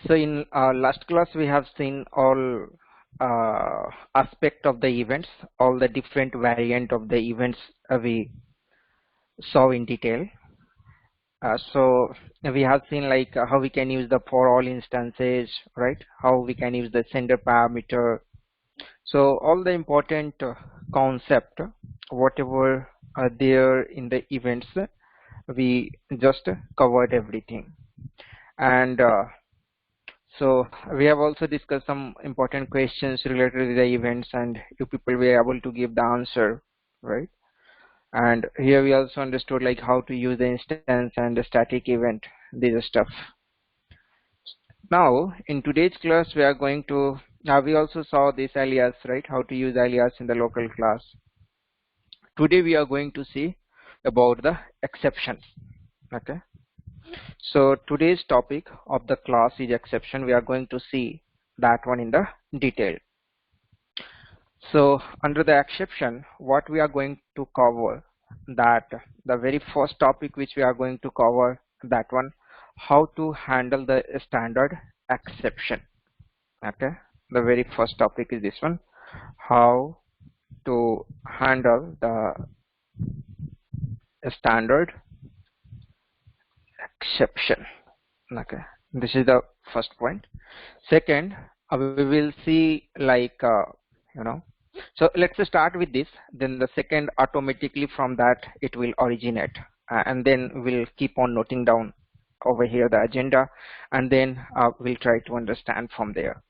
So in last class we have seen all aspect of the events, all the different variant of the events we saw in detail. So we have seen like how we can use the for all instances, right? How we can use the sender parameter. So all the important concept, whatever are there in the events, we just covered everything. And so we have also discussed some important questions related to the events, and you people were able to give the answer, right? And here we also understood like how to use the instance and the static event, this stuff. Now in today's class we are going to, we also saw this alias, right? How to use alias in the local class. Today we are going to see about the exceptions. Okay, so today's topic of the class is exception. We are going to see that one in the detail. So under the exception, what we are going to cover, that the very first topic which we are going to cover, that one, how to handle the standard exception. Okay, the very first topic is this one, how to handle the standard exception. Okay, this is the first point. Second, we will see like so let's start with this, then the second automatically from that it will originate, and then we'll keep on noting down over here the agenda, and then we'll try to understand from there.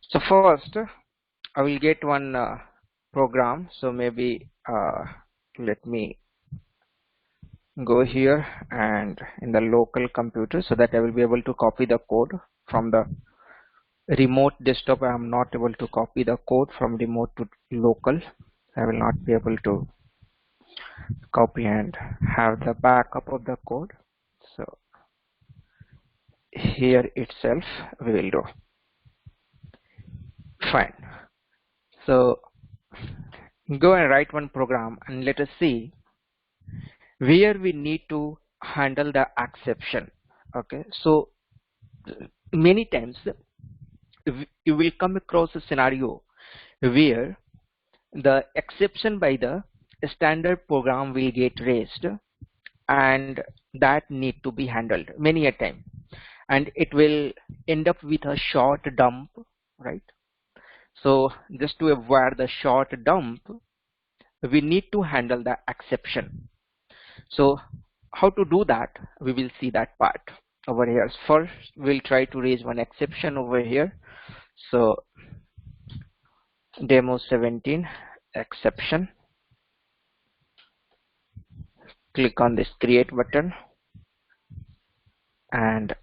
So first I will get one program. So maybe let me go here and in the local computer, so that I will be able to copy the code from the remote desktop. I am not able to copy the code from remote to local. I will not be able to copy and have the backup of the code. So here itself we will do. Fine. So go and write one program and let us see where we need to handle the exception. Okay, so many times you will come across a scenario where the exception by the standard program will get raised, and that need to be handled many a time, and it will end up with a short dump, right? So just to avoid the short dump, we need to handle the exception. So how to do that, we will see that part over here. First we'll try to raise one exception over here. So demo 17 exception, click on this create button, and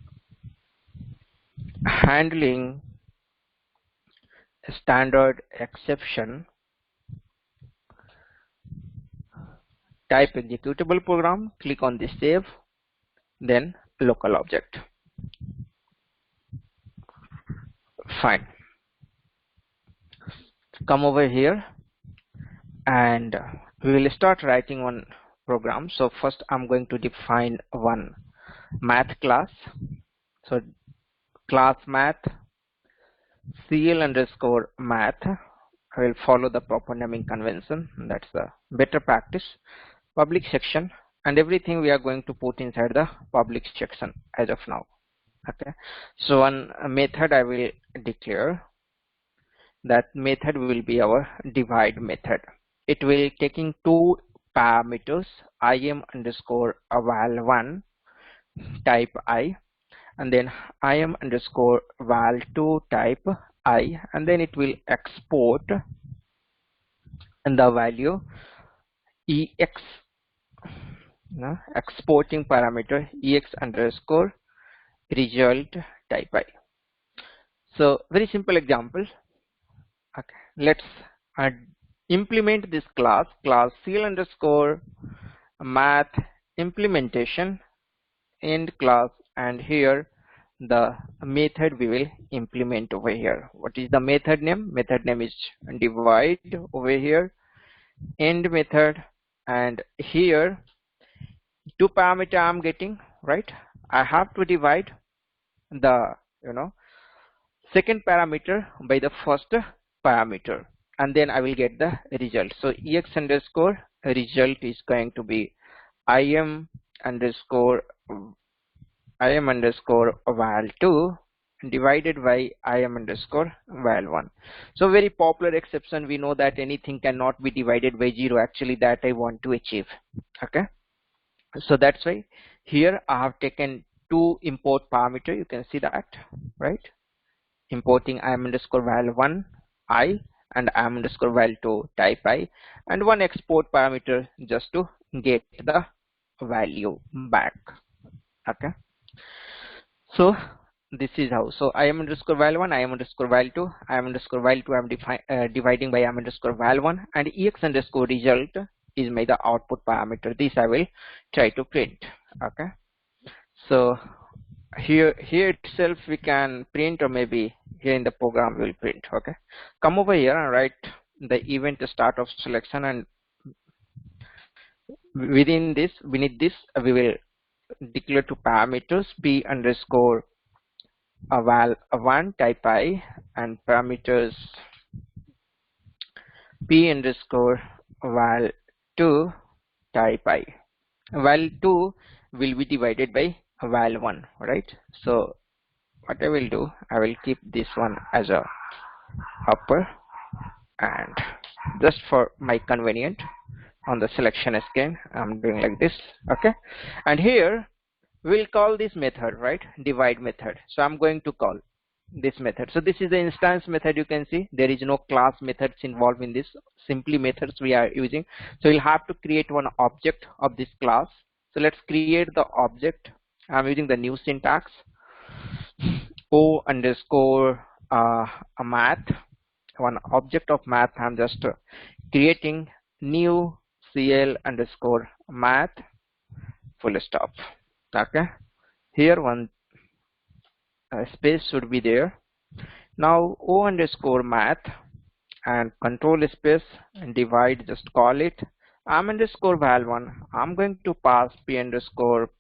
handling standard exception, type executable program, click on this save, then local object. Fine, come over here and we will start writing one program. So first I'm going to define one math class. So class math cl underscore math. I will follow the proper naming convention, that's the better practice. Public section, and everything we are going to put inside the public section as of now. Okay, so one method I will declare. That method will be our divide method. It will taking two parameters, im underscore val1 type I, and then im underscore val2 type I, and then it will export and the value ex, exporting parameter ex underscore result type I. So very simple example. Okay, let's implement this class cl underscore math implementation end class, and here the method we will implement over here. What is the method name? Method name is divide over here, end method, and here two parameter I'm getting, right? I have to divide the second parameter by the first parameter, and then I will get the result. So ex underscore result is going to be im underscore val2 divided by im underscore val1. So very popular exception, we know that anything cannot be divided by 0, actually that I want to achieve. Okay, so that's why here I have taken two import parameter, you can see that, right? Importing im underscore val1 I and im underscore val2 type I, and one export parameter just to get the value back. Okay, so this is how. So im underscore val1, im underscore val2, im underscore val2 I'm dividing by im underscore val1, and ex underscore result is my the output parameter. This I will try to print. Okay, so here itself we can print, or maybe here in the program we will print. Okay, come over here and write the event start of selection, and within this, beneath this, we will declare two parameters p underscore val1 type I and parameters p underscore val2 type I. Val2 will be divided by val1, right? So what I will do, I will keep this one as a upper, and just for my convenient on the selection screen I'm doing like this. Okay, and here we'll call this method, right, divide method. So I'm going to call this method. So this is the instance method. You can see there is no class methods involved in this, simply methods we are using. So we'll have to create one object of this class. So let's create the object. I'm using the new syntax, o underscore math, one object of math. I'm just creating new cl underscore math full stop. Okay, here one space should be there. Now o underscore math and control space and divide, just call it im underscore val1. I'm going to pass p underscore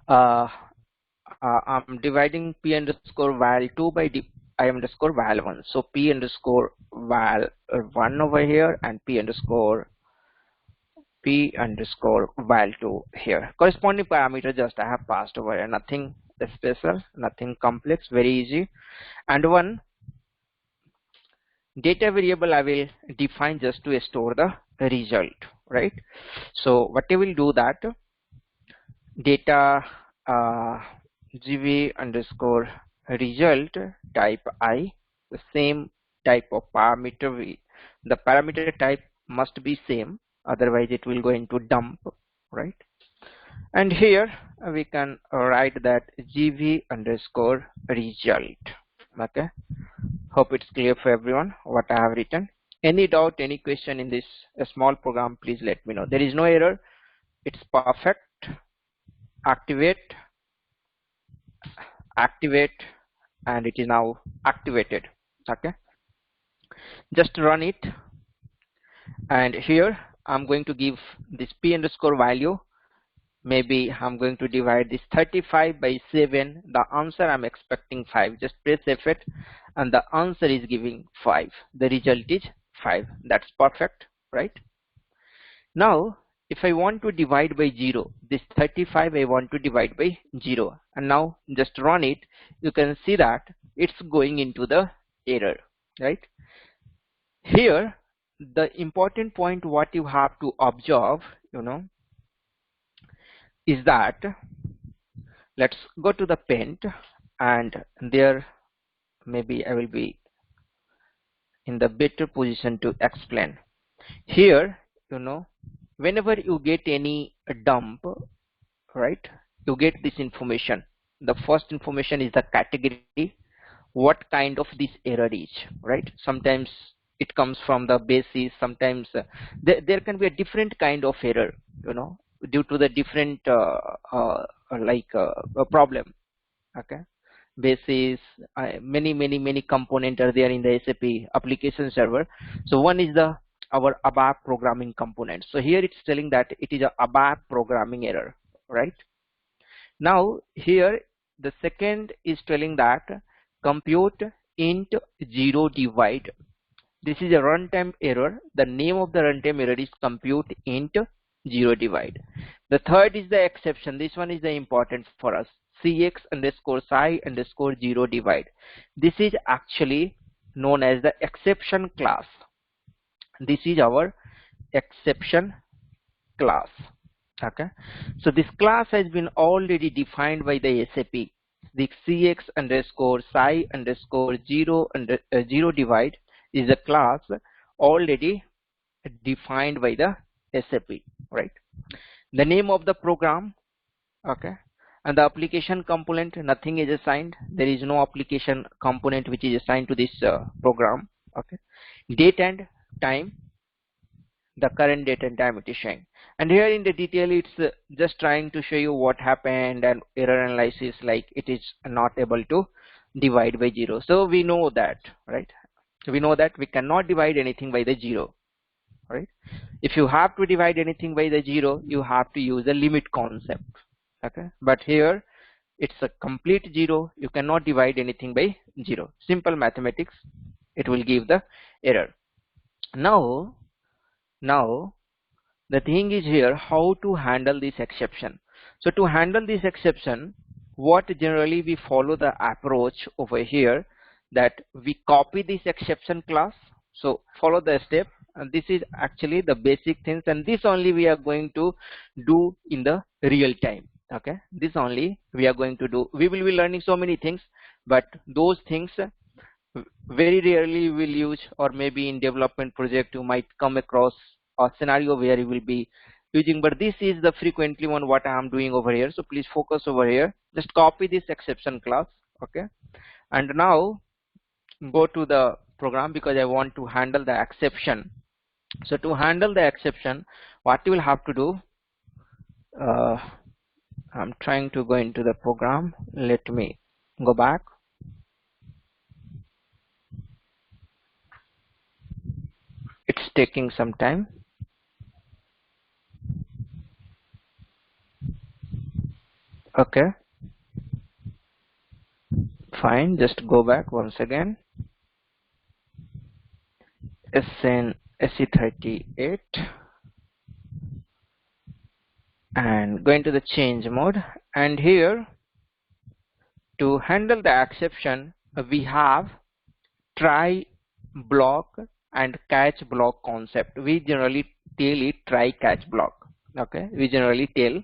I'm dividing p underscore val2 by I underscore val1. So p underscore val1 over here and p underscore val2 here. Corresponding parameter just I have passed over here. Nothing special, nothing complex, very easy. And one data variable I will define just to store the result, right? So what I will do that data gv underscore result type I, the same type of parameter, the parameter type must be same, otherwise it will go into dump, right? And here we can write that gv underscore result. Okay, hope it's clear for everyone what I have written. Any doubt, any question in this small program, please let me know. There is no error, it's perfect. Activate, and it is now activated. Okay, just run it, and here I'm going to give this p underscore value. Maybe I'm going to divide this 35 by 7. The answer I'm expecting 5. Just press F8 and the answer is giving 5. The result is 5. That's perfect, right? Now if I want to divide by 0, this 35 I want to divide by 0, and now just run it. You can see that it's going into the error, right? Here the important point what you have to observe, is that let's go to the paint, and there maybe I will be in the better position to explain. Here, whenever you get any dump, right, you get this information. The first information is the category, what kind of this error is, right? Sometimes it comes from the basis, sometimes there can be a different kind of error, due to the different problem. Okay, basis, many components are there in the SAP application server. So one is our ABAP programming component. So here it's telling that it is a ABAP programming error, right? Now here the second is telling that compute int 0 divide. This is a runtime error. The name of the runtime error is compute int 0 divide. The third is the exception. This one is the important for us. cx underscore psi underscore 0 divide. This is actually known as the exception class. This is our exception class. Okay, so this class has been already defined by the SAP. The cx underscore psi underscore 0 divide is a class already defined by the SAP, right? The name of the program, okay, and the application component, nothing is assigned. There is no application component which is assigned to this program. Okay, date and time, the current date and time it is showing, and here in the detail it's just trying to show you what happened and error analysis, like it is not able to divide by 0. So we know that, right? We know that we cannot divide anything by the 0, right? If you have to divide anything by the 0, you have to use the limit concept. Okay, but here it's a complete 0. You cannot divide anything by 0. Simple mathematics, it will give the error. Now the thing is here, how to handle this exception. So to handle this exception, what generally we follow the approach over here, that we copy this exception class. So follow the step, and this is actually the basic things, and this only we are going to do in the real time. Okay, this only we are going to do. We will be learning so many things, but those things very rarely will use, or maybe in development project you might come across a scenario where you will be using, but this is the frequently one what I am doing over here. So please focus over here, just copy this exception class. Okay, and now go to the program because I want to handle the exception. So to handle the exception, what you will have to do, I'm trying to go into the program. Let me go back. It's taking some time. Okay, fine, just go back once again. SE38 and go into the change mode, and here to handle the exception we have try block and catch block concept. We generally tell it try catch block. Okay, we generally tell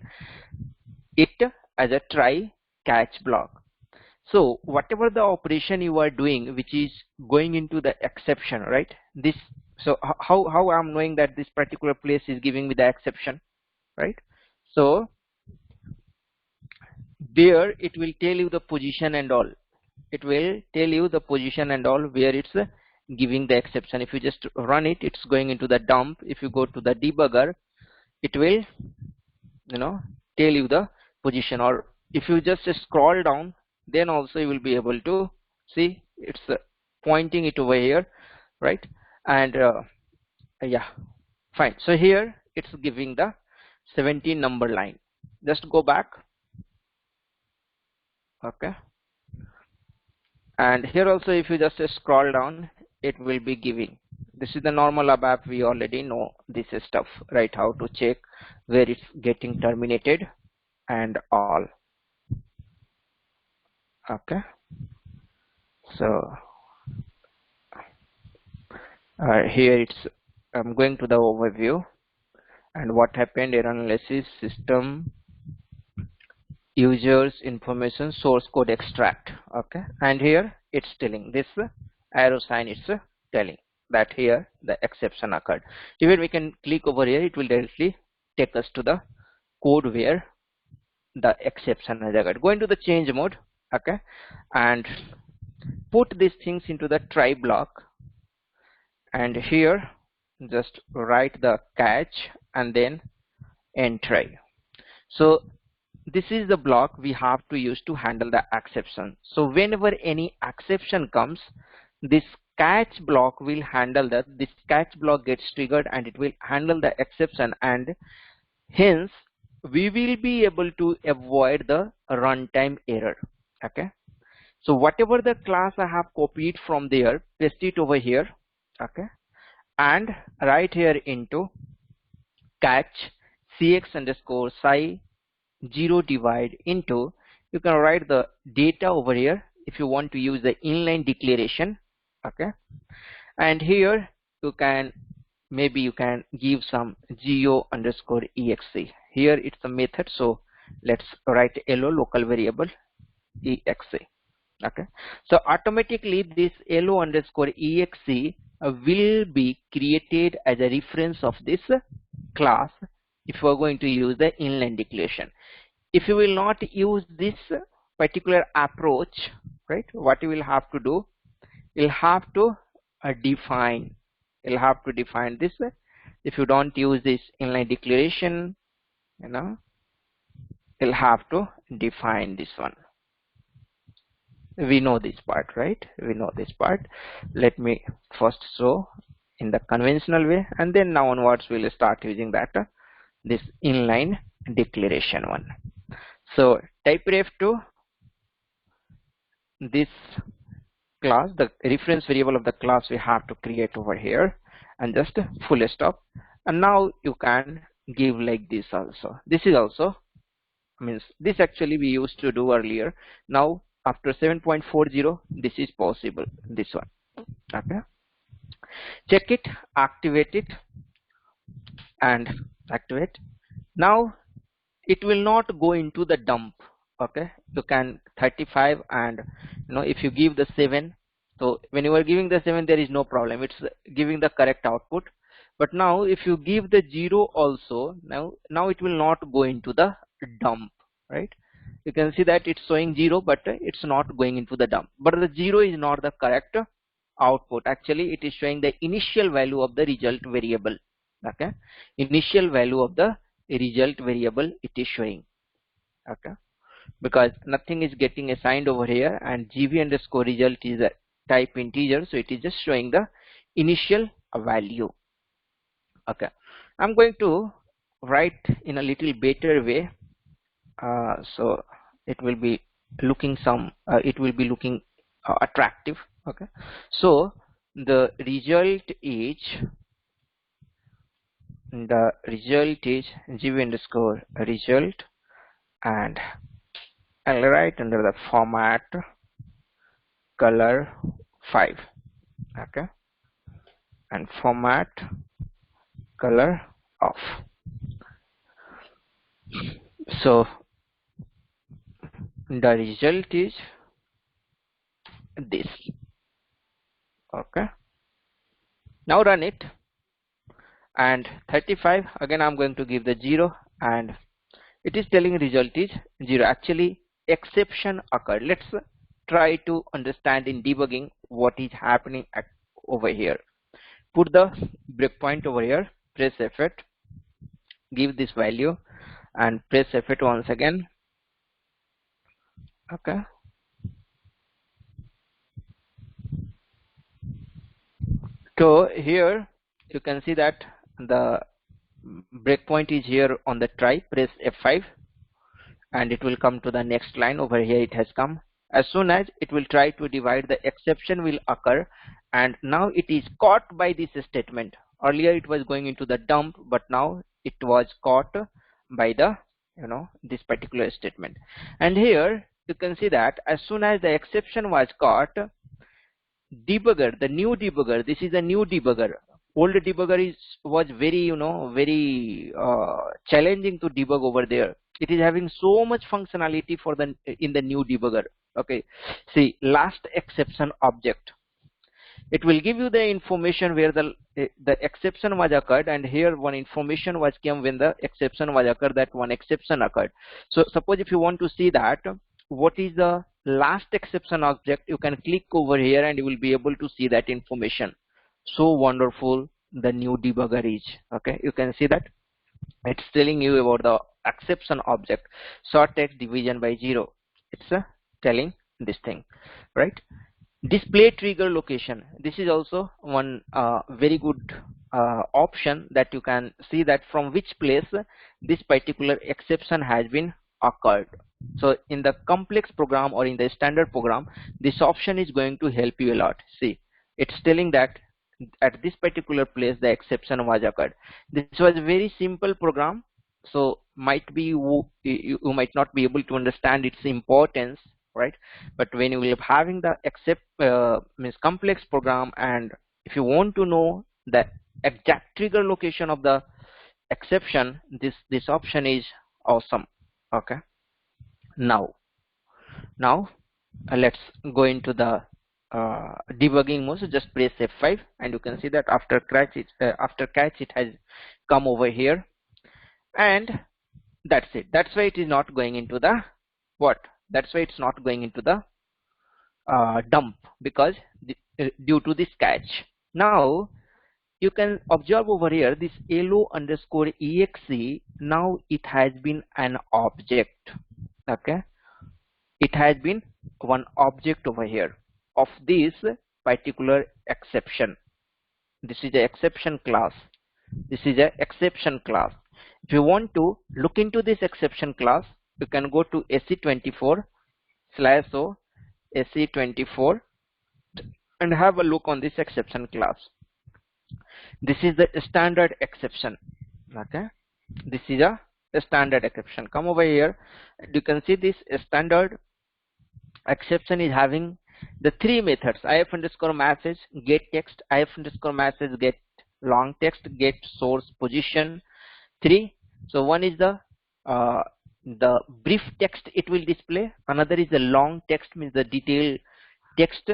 it as a try catch block. So whatever the operation you are doing which is going into the exception, right? This, so how I'm knowing that this particular place is giving me the exception, right? So there it will tell you the position and all. It will tell you the position and all where it's giving the exception. If you just run it, it's going into the dump. If you go to the debugger, it will, you know, tell you the position. Or if you just scroll down, then also you will be able to see it's pointing it over here, right? And yeah, fine. So here it's giving the 17 number line. Just go back. Okay, and here also if you just scroll down, it will be giving. This is the normal ABAP. We already know this stuff, right? How to check where it's getting terminated and all. Okay, so here it's, I'm going to the overview and what happened, error analysis, system, users information, source code extract. Okay, and here it's telling this arrow sign, it's telling that here the exception occurred. Even we can click over here, it will directly take us to the code where the exception has occurred. Go into the change mode. Okay, and put these things into the try block, and here just write the catch and then end try. So this is the block we have to use to handle the exception. So whenever any exception comes, this catch block will handle that. This catch block gets triggered and it will handle the exception, and hence we will be able to avoid the runtime error. Okay, so whatever the class I have copied from there, paste it over here. Okay, and right here into catch cx underscore psi 0 divide into, you can write the data over here if you want to use the inline declaration. Okay, and here you can, maybe you can give some geo underscore exe. Here it's a method, so let's write lo local variable exe. Okay, so automatically this lo underscore exe will be created as a reference of this class if you are going to use the inline declaration. If you will not use this particular approach, right, what you will have to do, you'll have to define, you'll have to define this. If you don't use this inline declaration, you know, you'll have to define this one. We know this part, right? We know this part. Let me first show in the conventional way, and then now onwards we'll start using that this inline declaration one. So type ref to this class, the reference variable of the class we have to create over here, and just full stop. And now you can give like this also. This is also, means this actually we used to do earlier. Now after 7.40 this is possible, this one. Okay, check it, activate it, and activate. Now it will not go into the dump. Okay, you can 35, and if you give the 7, so when you are giving the 7 there is no problem, it's giving the correct output. But now if you give the 0 also, now it will not go into the dump, right? You can see that it's showing 0, but it's not going into the dump. But the 0 is not the correct output. Actually it is showing the initial value of the result variable. Okay, initial value of the result variable it is showing. Okay, because nothing is getting assigned over here, and gv underscore result is a type integer, so it is just showing the initial value. Okay, I'm going to write in a little better way, so it will be looking attractive. Okay, so the result is gv underscore result, and I'll write under the format color 5. Okay, and format color off. So the result is this. Okay, now run it, and 35 again I'm going to give the 0, and it is telling result is 0. Actually exception occurred. Let's try to understand in debugging what is happening over here. Put the breakpoint over here, press F8, give this value, and press F8 once again. Okay, so here you can see that the breakpoint is here on the try. Press F5 and it will come to the next line. Over here it has come. As soon as it will try to divide, the exception will occur, and now it is caught by this statement. Earlier it was going into the dump, but now it was caught by the this particular statement. And here you can see that as soon as the exception was caught, debugger, the new debugger, this is a new debugger. Old debugger was very very challenging to debug over there. It is having so much functionality for in the new debugger. Okay, see, last exception object, it will give you the information where the exception was occurred, and here one information was came when the exception was occurred, that one exception occurred. So suppose if you want to see that what is the last exception object, you can click over here and you will be able to see that information. So wonderful the new debugger is. Okay, you can see that it's telling you about the exception object, short text division by 0. It's telling this thing, right? Display trigger location, this is also one very good option, that you can see that from which place this particular exception has been occurred. So in the complex program or in the standard program, this option is going to help you a lot. See, it's telling that at this particular place the exception was occurred. This was a very simple program, so might be you might not be able to understand its importance, right? But when you will having the means complex program, and if you want to know the exact trigger location of the exception, this option is awesome. Okay, now let's go into the debugging mode. So just press F5 and you can see that after catch it has come over here, and that's it. That's why it is not going into the that's why it's not going into the dump, because due to this catch. Now you can observe over here this lo_exe. Now it has been an object. Okay, it has been one object over here of this particular exception. This is the exception class. This is a exception class. If you want to look into this exception class, you can go to SE24/o SE24 and have a look on this exception class. This is the standard exception. Okay, this is a standard exception. Come over here, you can see this standard exception is having the three methods: if_message, get text, if_message, get long text, get source position. Three. So one is the brief text it will display. Another is the long text, means the detailed text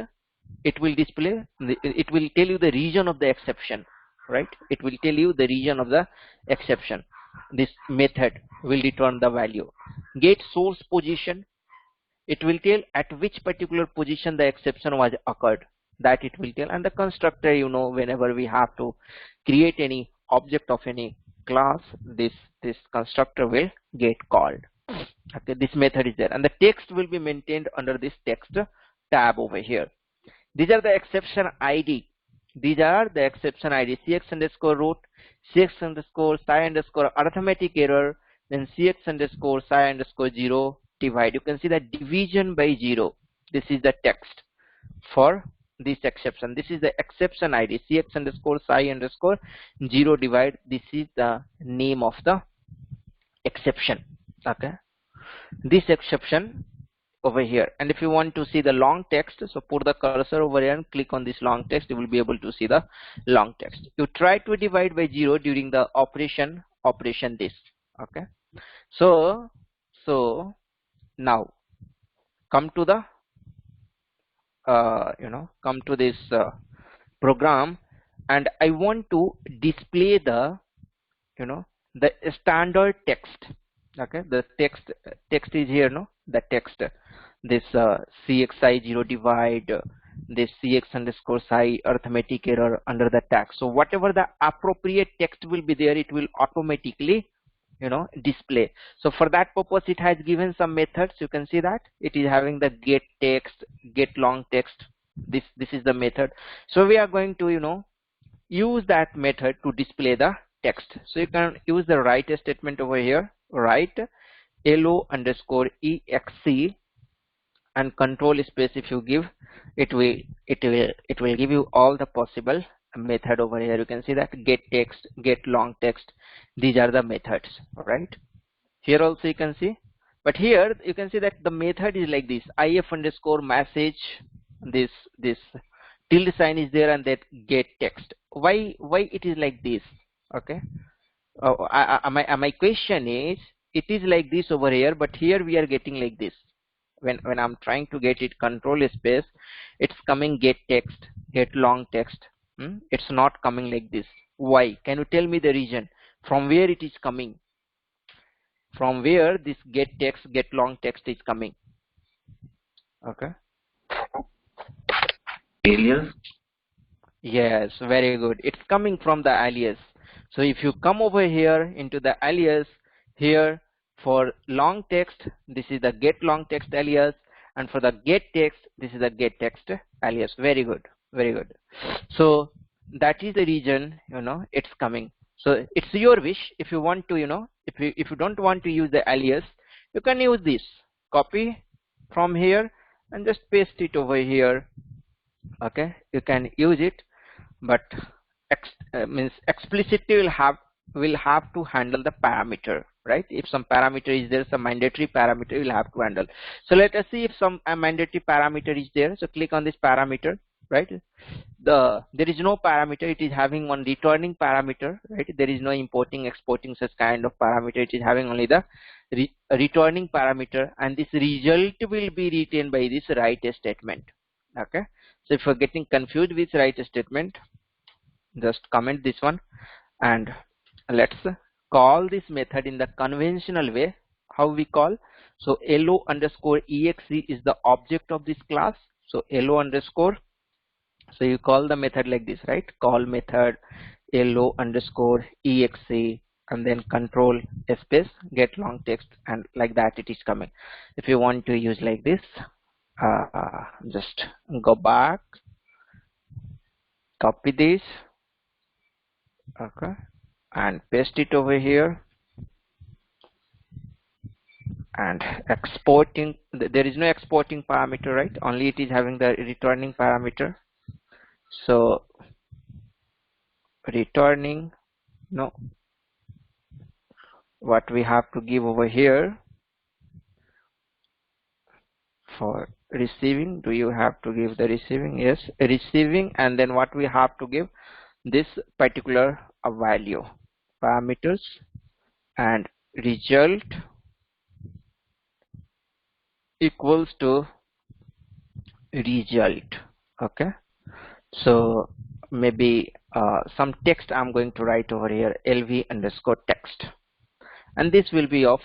it will display. It will tell you the region of the exception, right? It will tell you the region of the exception. This method will return the value. Get source position, it will tell at which particular position the exception was occurred, that it will tell. And the constructor, you know, whenever we have to create any object of any class, this constructor will get called. Okay, this method is there, and the text will be maintained under this text tab over here. These are the exception ID. These are the exception ID: cx_root, cx_psi_arithmetic error, then cx_psi_0 divide. You can see that division by 0. This is the text for this exception. This is the exception ID: cx_psi_0 divide. This is the name of the exception. Okay, this exception over here. And if you want to see the long text, so put the cursor over here and click on this long text. You will be able to see the long text. You try to divide by 0 during the operation this. Okay, so now come to the come to this program, and I want to display the the standard text. Okay, the text is here, no, the text, this cxi0 divide, this cx_psi arithmetic error under the tag. So whatever the appropriate text will be there, it will automatically display. So for that purpose it has given some methods. You can see that it is having the get text, get long text. This is the method. So we are going to use that method to display the text. So you can use the write statement over here. Write lo_exe and control space. If you give, it will give you all the possible method over here. You can see that get text, get long text. These are the methods, right? Here also you can see, but here you can see that the method is like this: if_message, this tilde sign is there, and that get text. Why it is like this? Okay, my question is, it is like this over here, but here we are getting like this. When I'm trying to get it control space, it's coming get text, get long text. It's not coming like this. Why? Can you tell me the reason? From where it is coming? From where this get text, get long text is coming? Okay. Alias. Yes, very good. It's coming from the alias. So if you come over here into the alias, here for long text, this is the get long text alias, and for the get text, this is the get text alias. Very good, very good. So that is the reason it's coming. So it's your wish. If you want to if you don't want to use the alias, You can use this, copy from here and just paste it over here. Okay, you can use it, but means explicitly will have to handle the parameter, right? If some parameter is there, some mandatory parameter will have to handle. So let us see if some mandatory parameter is there. So click on this parameter, right? There is no parameter, it is having one returning parameter, right? There is no importing, exporting such kind of parameter. It is having only the returning parameter, and this result will be retained by this write statement. Okay, so if you're getting confused with write statement, just comment this one, and let's call this method in the conventional way. How we call? So lo underscore exe is the object of this class. So lo underscore, so you call the method like this, right? Call method lo underscore exe and then control space get long text, and like that it is coming. If you want to use like this, just go back, copy this, okay, and paste it over here, and exporting, there is no exporting parameter, right? Only it is having the returning parameter. So returning, no, what we have to give over here for receiving, do you have to give the receiving? Yes, receiving, and then what we have to give, this particular value, parameters, and result equals to result. Okay, so maybe some text I'm going to write over here, lv underscore text, and this will be of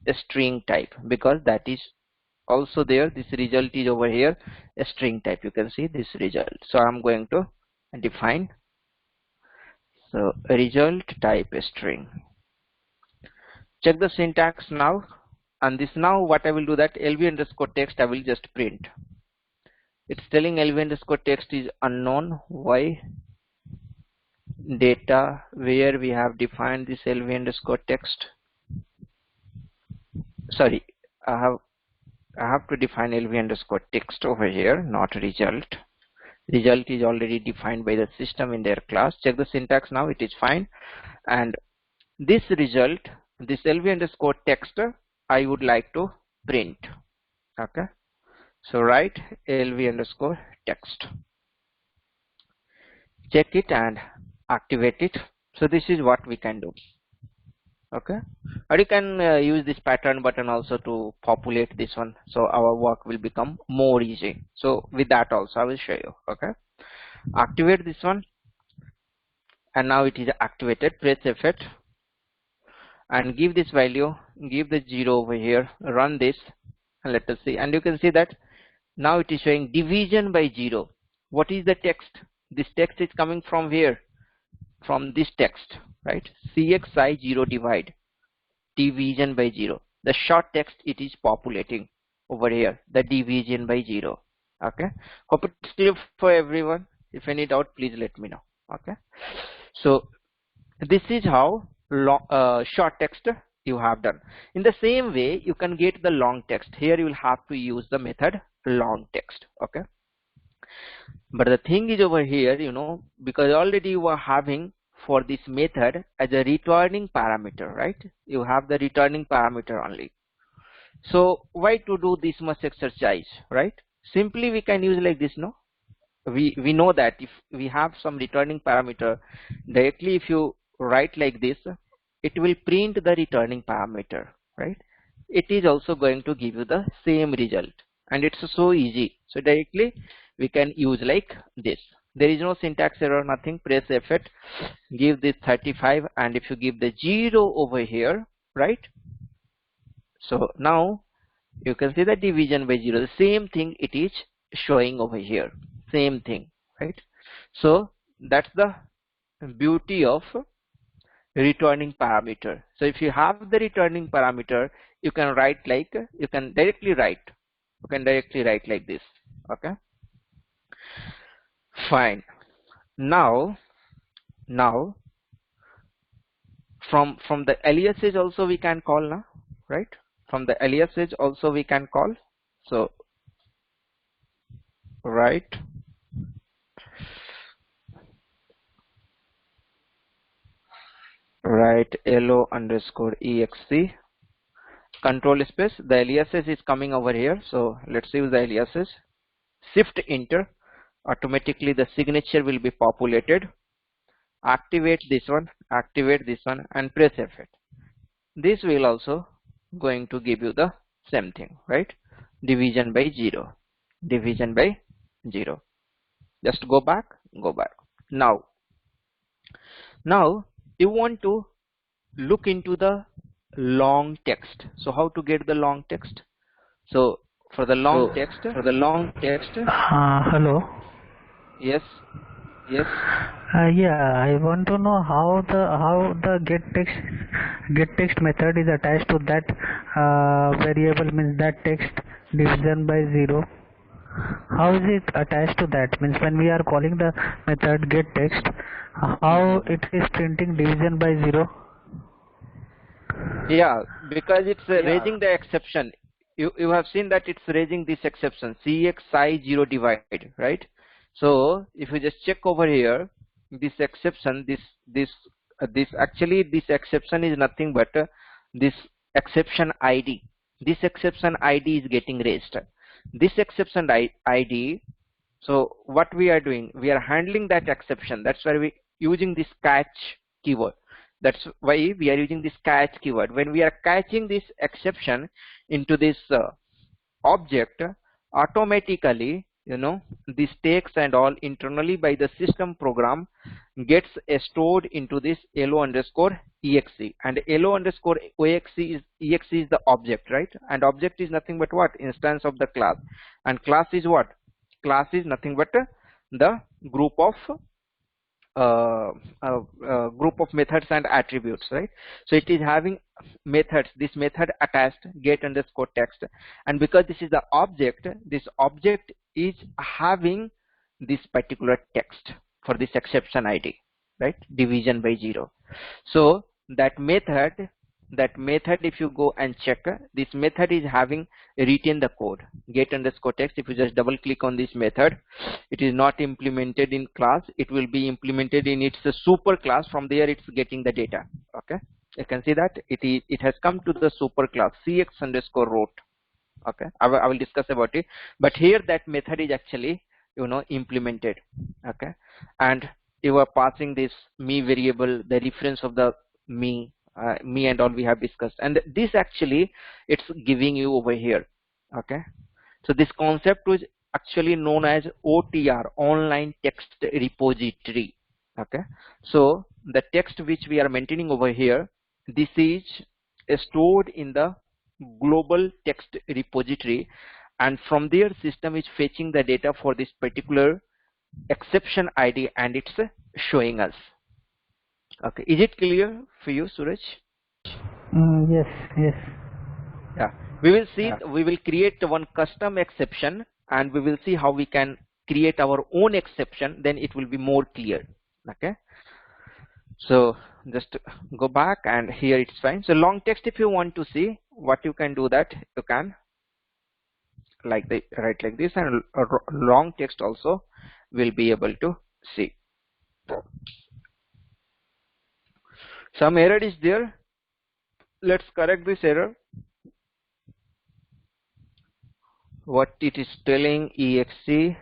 a string type, because that is also there. This result is over here a string type. You can see this result. So I'm going to define, so result type string. Check the syntax now, and this, now what I will do, that lv underscore text I will just print. It's telling lv underscore text is unknown. Why? Data, where we have defined this lv underscore text. Sorry, I have to define lv underscore text over here, not result. Result is already defined by the system in their class. Check the syntax now, it is fine. And this result, this lv underscore text, I would like to print. Okay, so write lv underscore text, check it and activate it. So this is what we can do. Okay, or you can use this pattern button also to populate this one, so our work will become more easy. So with that also I will show you. Okay, activate this one, and now it is activated. Press F8 and give this value, give the 0 over here, run this, and let us see. And you can see that now it is showing division by 0. What is the text? This text is coming from where? From this text, right? CXI 0 divide, division by 0. The short text it is populating over here, the division by 0. Okay, hope it's clear for everyone. If any doubt, please let me know. Okay, so this is how short text you have done. In the same way, you can get the long text. Here you will have to use the method long text. Okay, but the thing is over here, you know, because already you are having for this method as a returning parameter, right? You have the returning parameter only. So why to do this much exercise, right? Simply we can use like this, no? We know that if we have some returning parameter, directly if you write like this, it will print the returning parameter, right? It is also going to give you the same result, and it's so easy. So directly we can use like this. There is no syntax error, nothing. Press F8, give this 35, and if you give the 0 over here, right? So now you can see the division by 0. The same thing it is showing over here. Same thing, right? So that's the beauty of returning parameter. So if you have the returning parameter, you can write like, you can directly write like this. Okay, fine. Now from the aliases also we can call now, right? From the aliases also we can call. So write lo underscore exe control space. The aliases is coming over here, so let's use the aliases. Shift enter, automatically the signature will be populated. Activate this one, and press F8. This will also going to give you the same thing, right? Division by 0, division by 0. Just go back. Now you want to look into the long text. So how to get the long text? So for the long text, Hello. yes. Yeah, I want to know how the get text method is attached to that variable, means that text division by 0. How is it attached to that? Means when we are calling the method get text, how it is printing division by 0? Yeah, because it's raising the exception. You have seen that it's raising this exception, cxi 0 divide, right? So if you just check over here, this exception, this exception is nothing but this exception ID. This exception ID is getting raised. This exception ID. So what we are doing, we are handling that exception. That's why we using this catch keyword. That's why we are using this catch keyword. When we are catching this exception into this object, automatically, this text and all internally by the system program gets stored into this lo underscore exe, and lo underscore exe is the object, right? And object is nothing but what? Instance of the class, and class is what? Class is nothing but the group of methods and attributes, right? So it is having methods, this method attached get underscore text, and because this is the object, this object is having this particular text for this exception ID, right? Division by 0. So that method, if you go and check, this method is having written the code get underscore text. If you just double click on this method, it is not implemented in class, it will be implemented in its super class. From there it's getting the data. Okay, you can see that it has come to the super class cx underscore root. Okay, I will discuss about it, but here that method is actually implemented. Okay, and you are passing this me variable, the reference of the me and all we have discussed, and this actually it's giving you over here. Okay, so this concept is actually known as OTR, online text repository. Okay, so the text which we are maintaining over here, this is stored in the global text repository, and from there system is fetching the data for this particular exception ID and it's showing us. Okay, is it clear for you, Suraj? Yes. Yeah, we will see. We will create one custom exception and we will see how we can create our own exception, then it will be more clear. Okay, so just go back, and here it's fine. So long text, if you want to see what you can do, that you can write like this, and long text also will be able to see. Some error is there, let's correct this error. What it is telling, exe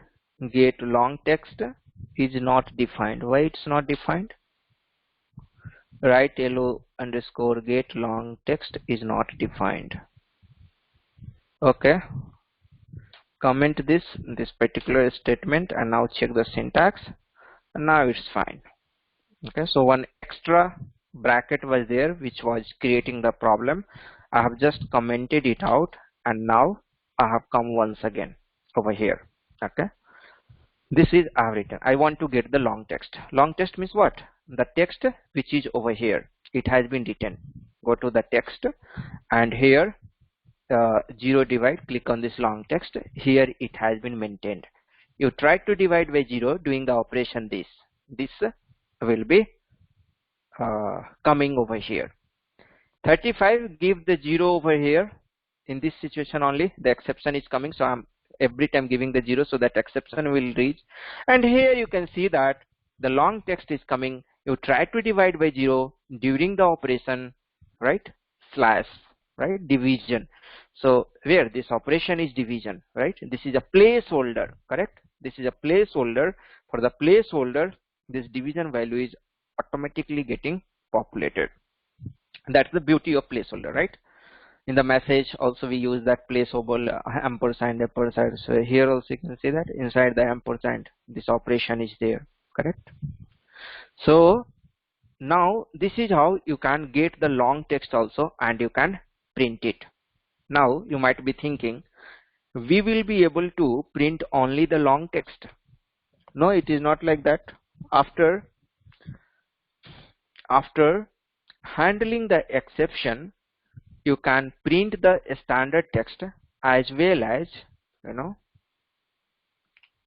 get long text is not defined. Why it's not defined? Write lo underscore get long text is not defined. Okay, comment this particular statement and now check the syntax, and now it's fine. Okay, so one extra bracket was there which was creating the problem. I have just commented it out, and now I have come once again over here. Okay, this is I have written. I want to get the long text. Long text means what? The text which is over here, it has been written. Go to the text, and here 0 divide, click on this long text. Here it has been maintained. You try to divide by 0 doing the operation this will be coming over here. 35 give the 0 over here. In this situation only the exception is coming, so I'm every time giving the 0 so that exception will reach. And here you can see that the long text is coming. You try to divide by 0 during the operation, right, slash, right, division. So where this operation is division, right, this is a placeholder, correct, this is a placeholder. For the placeholder this division value is automatically getting populated. That's the beauty of placeholder, right? In the message also we use that placeholder ampersand. So here also you can see that inside the ampersand this operation is there, correct? So now this is how you can get the long text also and you can print it. Now you might be thinking, we will be able to print only the long text. No, it is not like that. After handling the exception, you can print the standard text as well as, you know,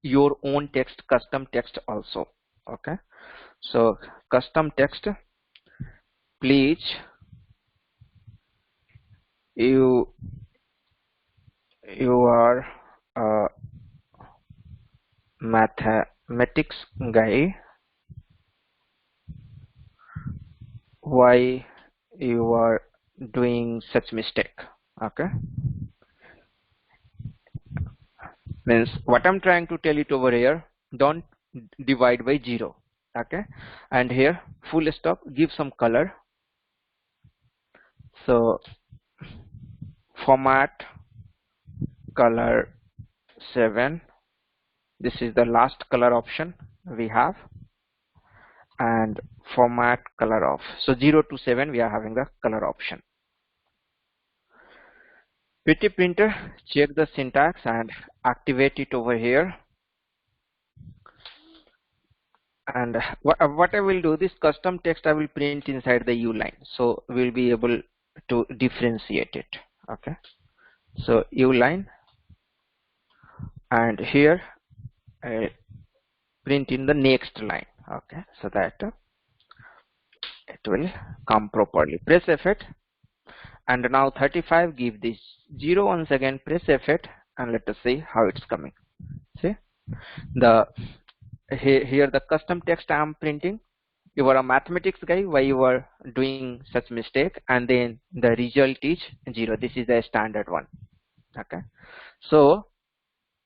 your own text, custom text also. Okay, so custom text, please you are a mathematics guy, why you are doing such mistake? Okay, means what I'm trying to tell it over here, don't divide by 0. Okay, and here full stop, give some color. So format color 7, this is the last color option we have, and format color off. So 0 to 7 we are having the color option. PT printer, check the syntax and activate it over here. And what I will do, this custom text I will print inside the U line, so we'll be able to differentiate it. Okay, so U line, and here print in the next line. Okay, so that it will come properly. Press F8, and now 35, give this 0 once again, press F8, and let us see how it's coming. See, the here the custom text I am printing. You are a mathematics guy, why you are doing such mistake, and then the result is 0. This is the standard one. Okay, so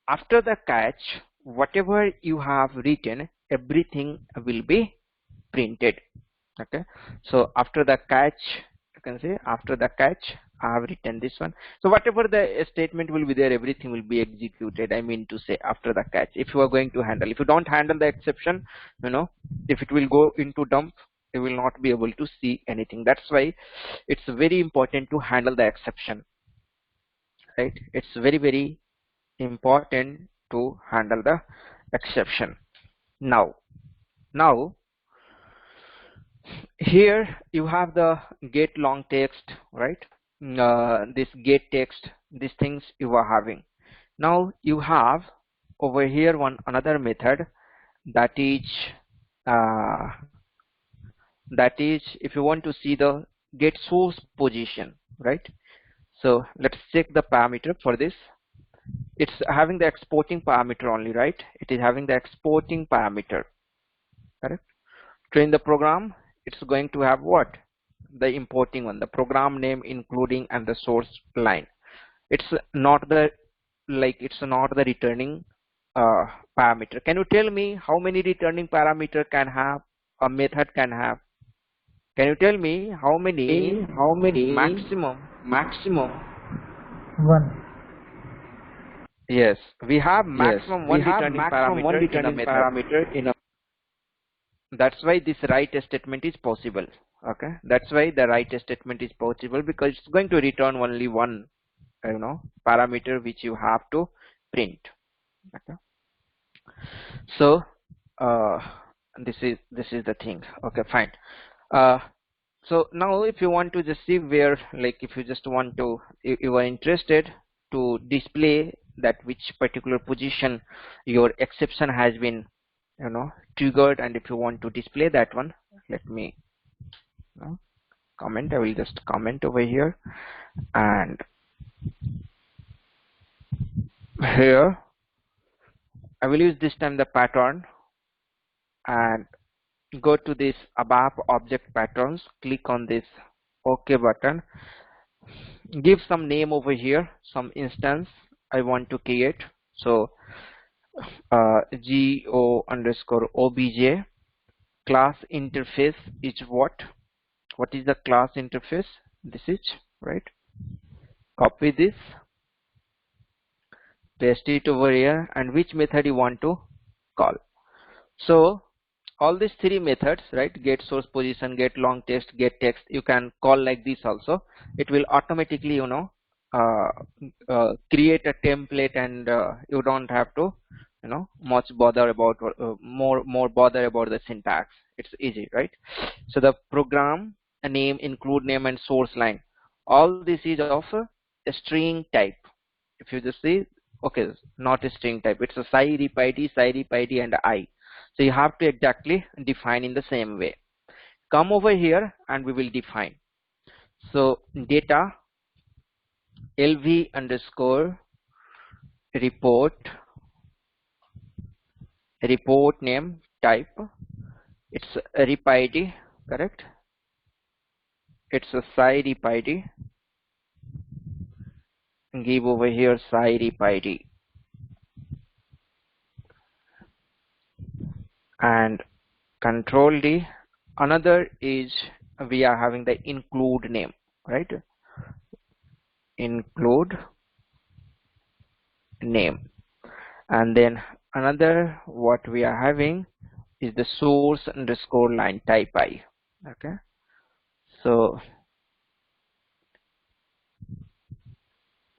after the catch, whatever you have written, everything will be printed. Okay, so after the catch, you can see after the catch I have written this one. So whatever the statement will be there, everything will be executed. I mean to say after the catch, if you are going to handle, if you don't handle the exception, you know, if it will go into dump, you will not be able to see anything. That's why it's very important to handle the exception, right? It's very important to handle the exception. Now here you have the get long text, right? This get text, these things you are having. Now you have over here another method, that is if you want to see the get source position, right? So let's check the parameter for this. It's having the exporting parameter only, right? It is having the exporting parameter, correct? Train the program, it's going to have what? The importing one, the program name including and the source line. It's not the returning parameter. Can you tell me how many returning parameter can have a method can have? Can you tell me how many maximum? 1. Yes, we have maximum one returning parameter in a. That's why this write statement is possible. Okay, that's why the write statement is possible, because it's going to return only one, you know, parameter which you have to print. Okay, so this is the thing. Okay, fine. So now if you want to just see where, like if you just want to, you are interested to display that which particular position your exception has been, you know, triggered, and if you want to display that one, let me comment. I will just comment over here, and here I will use this time the pattern and go to this ABAP object patterns, click on this OK button, give some name over here, some instance I want to create. So go underscore obj class interface is what is the class interface? This is right. Copy this, paste it over here, and which method you want to call. So all these three methods, right, get source position, get long text, get text, you can call like this also. It will automatically create a template, and you don't have to much bother about more bother about the syntax. It's easy, right? So the program name, include name, and source line, all this is of a string type. If you just see, okay, not a string type, it's a rep id and I. So you have to exactly define in the same way. Come over here and we will define. So data lv underscore report name type, it's a rep id, correct? It's a rep id, give over here rep id, and control D. Another is we are having the include name, right? Include name, and then another what we are having is the source underscore line type I. Okay, so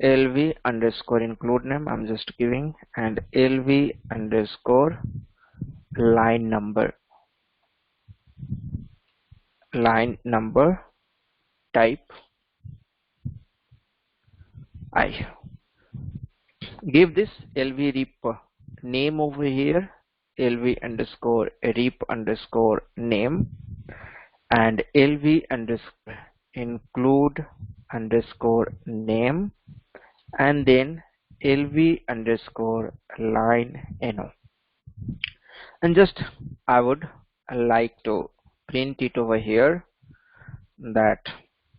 lv underscore include name I'm just giving, and lv underscore line number type I. Give this lv rep name over here, lv underscore rep underscore name, and lv underscore include underscore name, and then lv underscore line no. And just I would like to print it over here that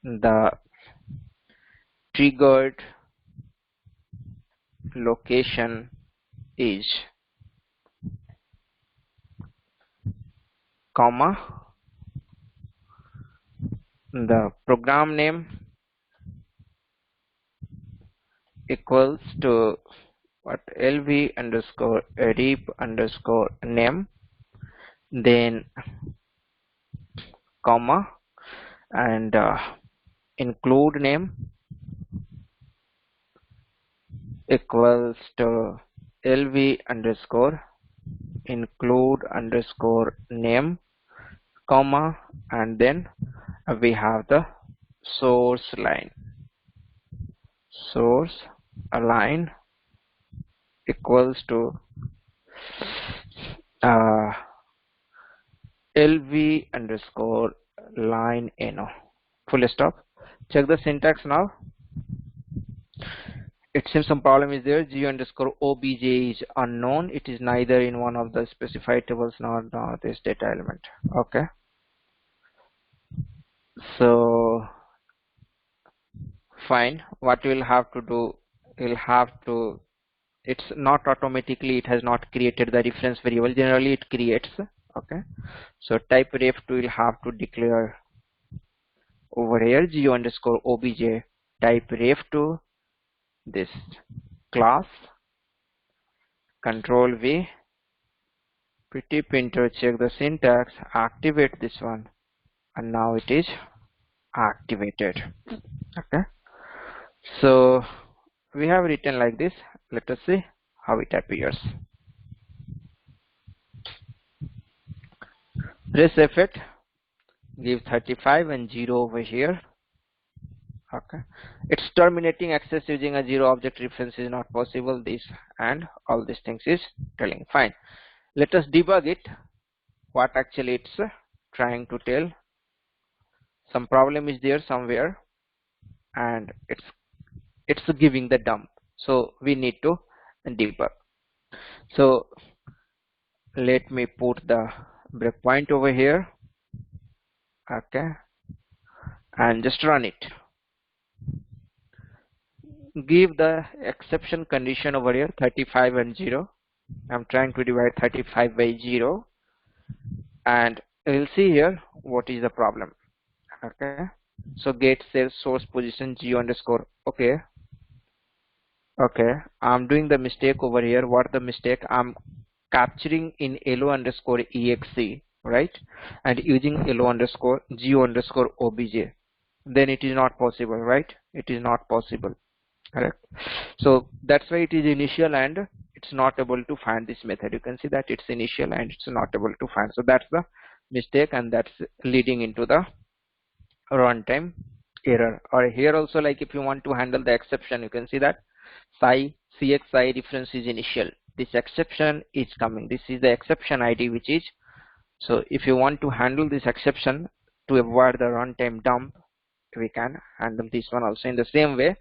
the triggered location is comma the program name equals to what, lv underscore rep underscore name, then comma, and include name equals to lv underscore include underscore name, comma, and then we have the source line equals to lv underscore line no, full stop. Check the syntax now. It seems some problem is there. G underscore obj is unknown. It is neither in one of the specified tables nor this data element. Okay, so fine. What we'll have to do, we'll have to, it's not automatically, it has not created the reference variable. Generally it creates. Okay, so type ref2 will have to declare over here G underscore obj type ref2 this class, control V, pretty printer, check the syntax, activate this one, and now it is activated. Okay, so we have written like this. Let us see how it appears. Press F8, give 35 and 0 over here. Okay, it's terminating access using a zero object reference is not possible, this and all these things is telling. Fine, let us debug it, what actually it's trying to tell. some problem is there somewhere, and it's giving the dump. So we need to debug. So let me put the breakpoint over here, okay, and just run it. Give the exception condition over here 35 and 0. I'm trying to divide 35 by 0, and we'll see here what is the problem. Okay, so get sales source position geo underscore. Okay, I'm doing the mistake over here. What the mistake? I'm capturing in elo underscore exe, right, and using elo underscore geo underscore obj. Then it is not possible, right? It is not possible, correct? So that's why it is initial and it's not able to find this method. You can see that it's initial and it's not able to find. So that's the mistake, and that's leading into the runtime error. Or here also, like if you want to handle the exception, you can see that cxi reference is initial. This exception is coming. This is the exception ID which is. So if you want to handle this exception to avoid the runtime dump, we can handle this one also in the same way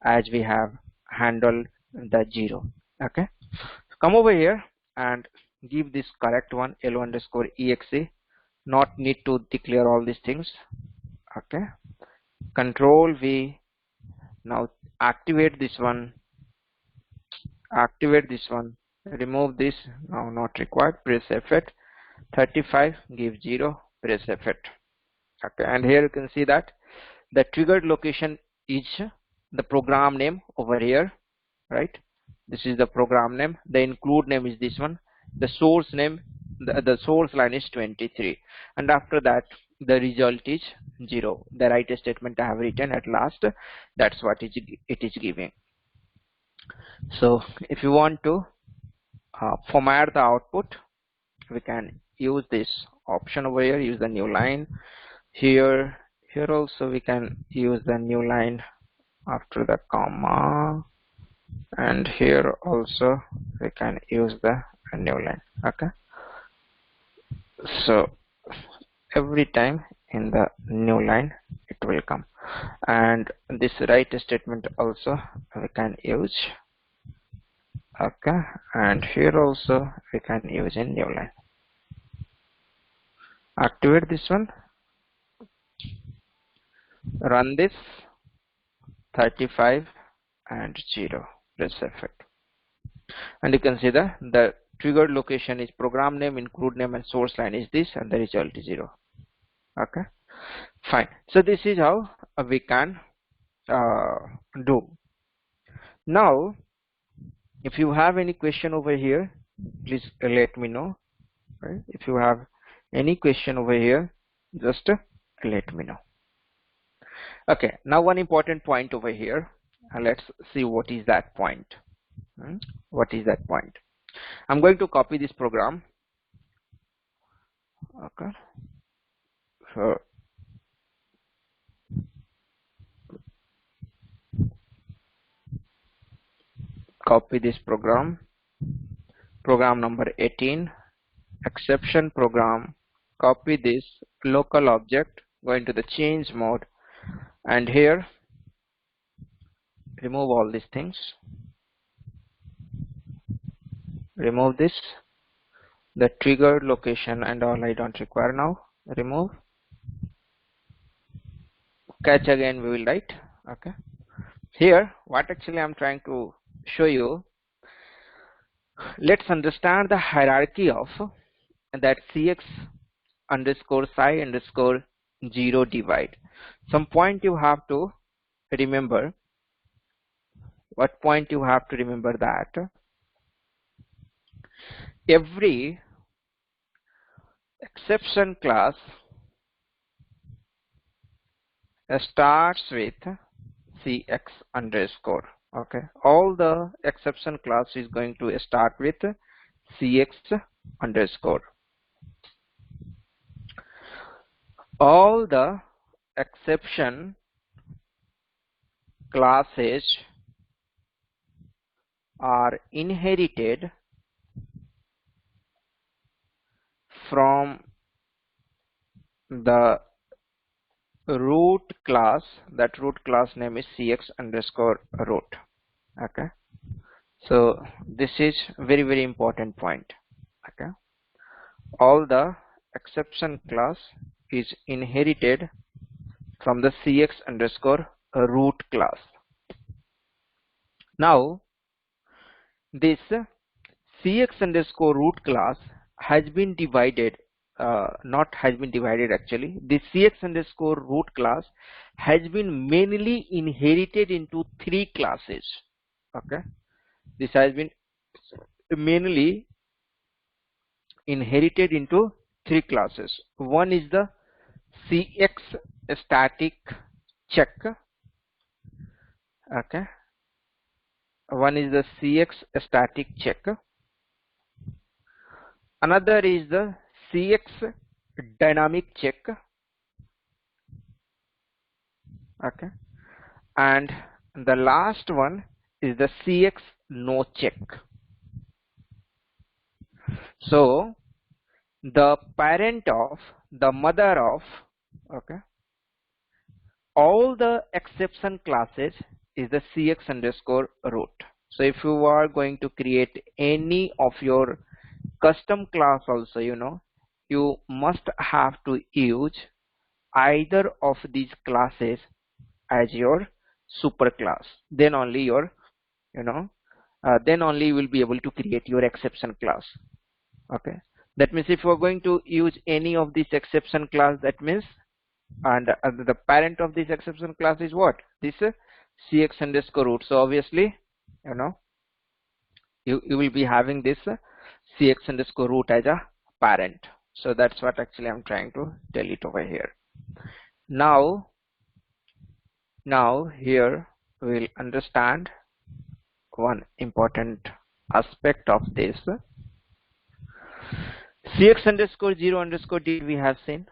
as we have handled the 0. Okay, come over here and give this correct one elo underscore exe. Not need to declare all these things. Okay, control V. Now activate this one, remove this, now not required, press F8. 35, give 0, press F8. Okay, and here you can see that the triggered location is the program name over here, right? This is the program name. The include name is this one. The source name, the source line is 23, and after that the result is 0. The right statement I have written at last, that's what it is giving. So if you want to format the output, we can use this option over here, use the new line. Here also we can use the new line after the comma, and here also we can use the new line. Okay, so every time in the new line it will come, and this right statement also we can use. Okay, and here also we can use in new line. Activate this one, run this, 35 and 0, press F8, and you can see the triggered location is program name, include name, and source line is this, and the result is 0. Okay, fine. So this is how we can do. Now if you have any question over here, please let me know, right? If you have any question over here, just let me know. Okay, now one important point over here, let's see what is that point. What is that point? I'm going to copy this program. Okay, so copy this program number 18, exception program, copy this local object, go into the change mode, and here remove all these things, remove this, the triggered location and all I don't require now, remove, catch again we will write. Okay, here what actually I'm trying to show you, let's understand the hierarchy of that cx underscore psi underscore 0 divide. Some point you have to remember. What point you have to remember? That every exception class starts with cx underscore. Okay, all the exception class is going to start with cx underscore. All the exception classes are inherited from the root class. That root class name is cx underscore root. Okay, so this is very important point. Okay, all the exception class is inherited from the cx underscore root class. Now this cx underscore root class has been divided, not has been divided actually, this cx underscore root class has been mainly inherited into three classes. Okay, this has been mainly inherited into three classes. One is the cx static check. Okay, one is the cx static check. Another is the cx dynamic check. Okay, and the last one is the cx no check. So the parent of, the mother of, okay, all the exception classes is the cx underscore root. So if you are going to create any of your custom class also, you must have to use either of these classes as your super class. Then only your, then only you will be able to create your exception class. Okay, that means if you are going to use any of this exception class, that means, and the parent of this exception class is what? This cx underscore root. So obviously, you will be having this cx underscore root as a parent. So that's what actually I'm trying to tell it over here. Now here we'll understand one important aspect of this. Cx underscore 0 underscore d we have seen.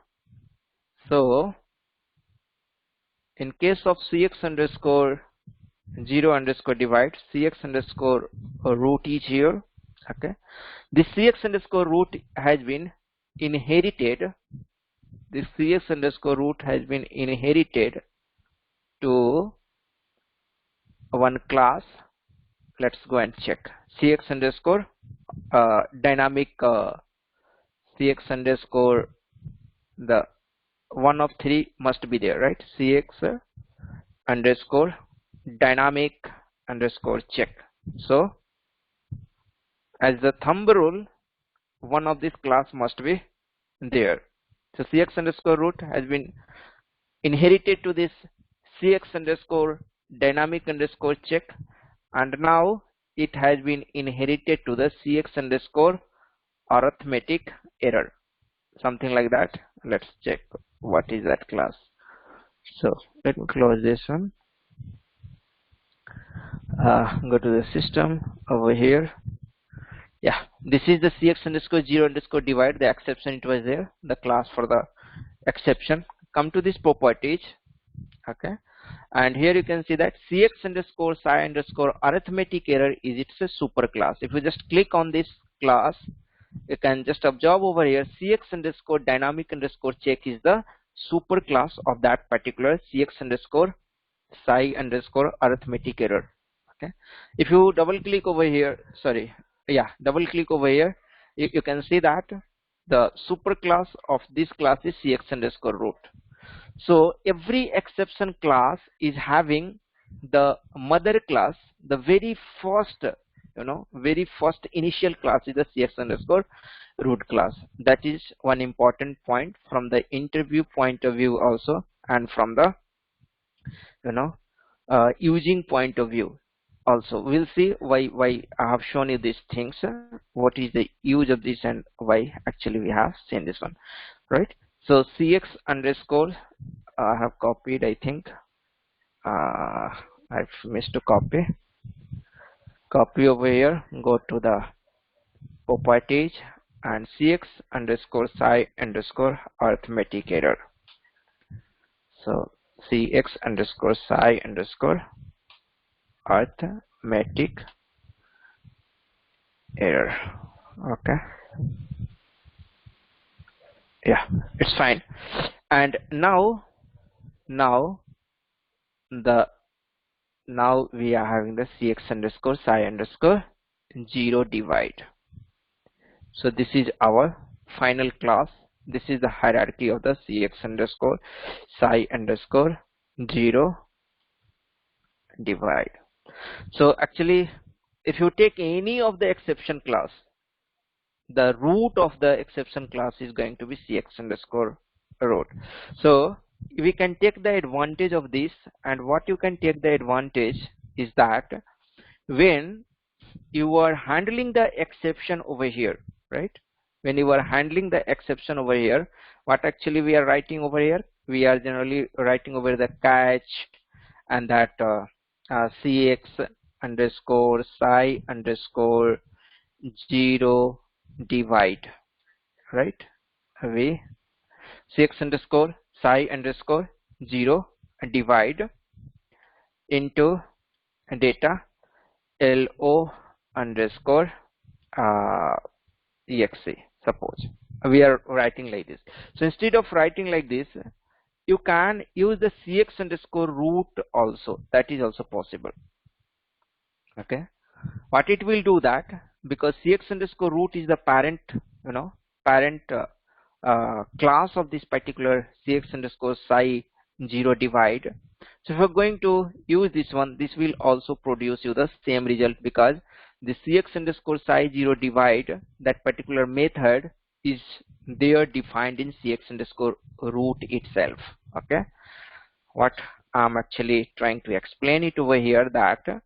So in case of cx underscore 0 underscore divide, cx underscore root is here. Okay, this cx underscore root has been inherited. This cx underscore root has been inherited to one class. Let's go and check. Cx underscore dynamic cx underscore, the one of three must be there, right? Cx underscore dynamic underscore check. So as the thumb rule, one of this class must be there. So cx underscore root has been inherited to this cx underscore dynamic underscore check, and now it has been inherited to the cx underscore arithmetic error, something like that. Let's check what is that class. So let me close this one. Go to the system over here. Yeah, this is the cx underscore 0 underscore divide, the exception, it was there, the class for the exception. Come to this properties. Okay, and here you can see that cx underscore psi underscore arithmetic error is its a super class. If you just click on this class, you can just observe over here cx underscore dynamic underscore check is the super class of that particular cx underscore psi underscore arithmetic error. Okay, if you double click over here, double click over here, you can see that the super class of this class is cx underscore root. So every exception class is having the mother class, the very first, very first initial class is the cx underscore root class. That is one important point from the interview point of view also, and from the using point of view also. We'll see why I have shown you these things, what is the use of this, and why actually we have seen this one, right? So cx underscore, I have copied, I think I've missed to copy over here, go to the properties and cx underscore psi underscore arithmetic error. So cx underscore psi underscore arithmetic error. Okay, yeah, it's fine. And now now the now we are having the cx underscore psi underscore 0 divide. So this is our final class. This is the hierarchy of the cx underscore psi underscore 0 divide. So actually, if you take any of the exception class, the root of the exception class is going to be cx underscore root. So we can take the advantage of this, and what you can take the advantage is that when you are handling the exception over here, right? When you are handling the exception over here, what actually we are writing over here? We are generally writing over the catch and that cx underscore psi underscore 0 divide, right? We cx underscore psi underscore 0 divide into data lo underscore exe. Suppose we are writing like this. So instead of writing like this, you can use the cx underscore root also. That is also possible. Okay. What it will do that, because cx underscore root is the parent, parent class of this particular cx underscore psi 0 divide. So if you're going to use this one, this will also produce you the same result, because the cx underscore psi 0 divide, that particular method is there defined in cx underscore root itself. Okay. What I'm actually trying to explain it over here, that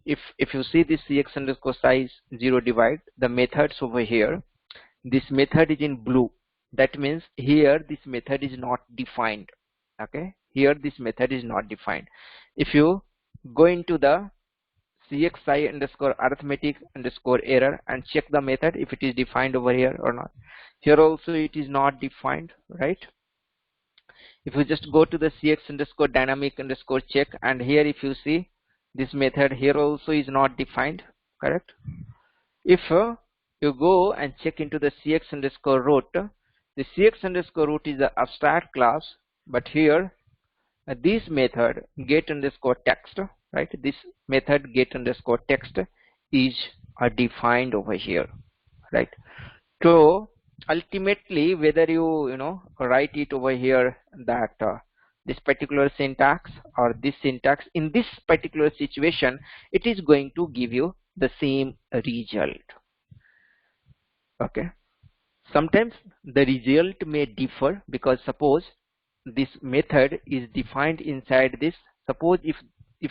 if you see this cx underscore psi 0 divide, the methods over here, this method is in blue. That means here this method is not defined. Okay, here this method is not defined. If you go into the cx psi underscore arithmetic underscore error and check the method if it is defined over here or not, here also it is not defined, right? If you just go to the cx underscore dynamic underscore check, and here if you see this method here also is not defined, correct? If you go and check into the cx underscore root, the cx underscore root is the abstract class, but here this method get underscore text, right? This method get underscore text is defined over here, right? So ultimately, whether you write it over here that this particular syntax or this syntax, in this particular situation, it is going to give you the same result. Okay. Sometimes the result may differ, because suppose this method is defined inside this. Suppose if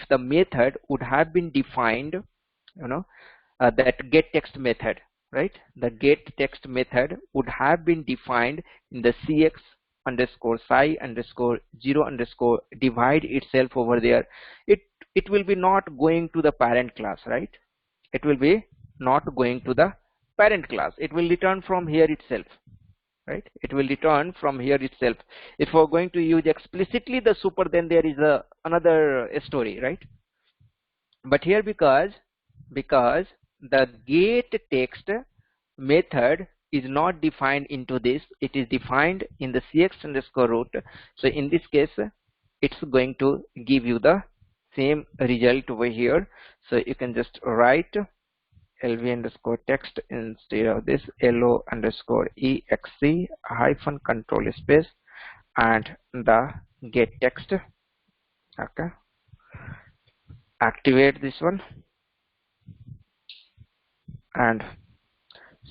the method would have been defined, that get text method, right? The get text method would have been defined in the cx underscore psi underscore 0 underscore divide itself over there. It will be not going to the parent class, right? It will be not going to the parent class. It will return from here itself, right? It will return from here itself. If we're going to use explicitly the super, then there is another story, right? But here, because the get text method is not defined into this, it is defined in the cx underscore root. So in this case, it's going to give you the same result over here. So you can just write lv underscore text instead of this lo underscore exe hyphen control space and the get text. Okay, activate this one, and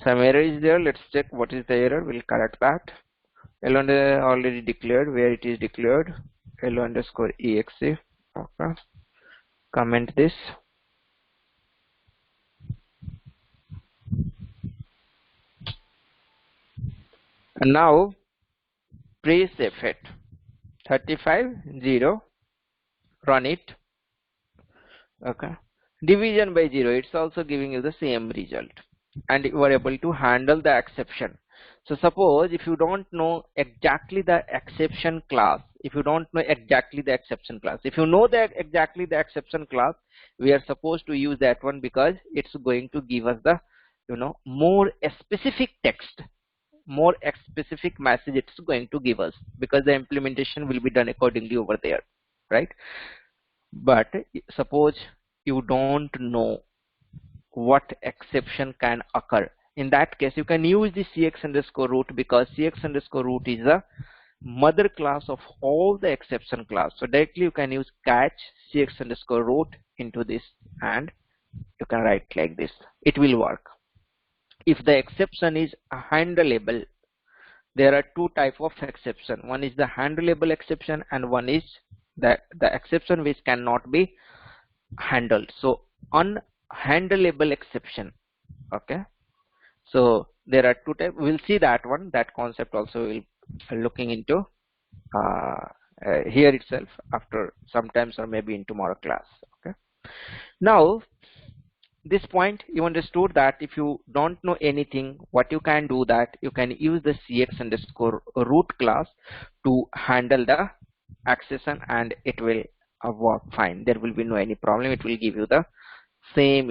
some error is there. Let's check what is the error. We'll correct that. Lo already declared, where it is declared lo underscore exe. Okay, comment this. And now press F8 35 0, run it. Okay, division by 0, it's also giving you the same result, and you are able to handle the exception. So suppose if you don't know exactly the exception class, if you know exactly the exception class, we are supposed to use that one, because it's going to give us the more specific text. more specific message it's going to give us, because the implementation will be done accordingly over there, right? But suppose you don't know what exception can occur. In that case, you can use the cx underscore root, because cx underscore root is the mother class of all the exception class. So directly you can use catch cx underscore root into this, and you can write like this. It will work. If the exception is handleable, there are two type of exception. One is the handleable exception, and one is the exception which cannot be handled. So unhandleable exception. Okay, so there are two types. We'll see that one, that concept also we'll looking into here itself after sometimes, or maybe in tomorrow class. Okay, now this point you understood that if you don't know anything, what you can do, that you can use the cx underscore root class to handle the accession, and it will work fine. There will be no any problem. It will give you the same,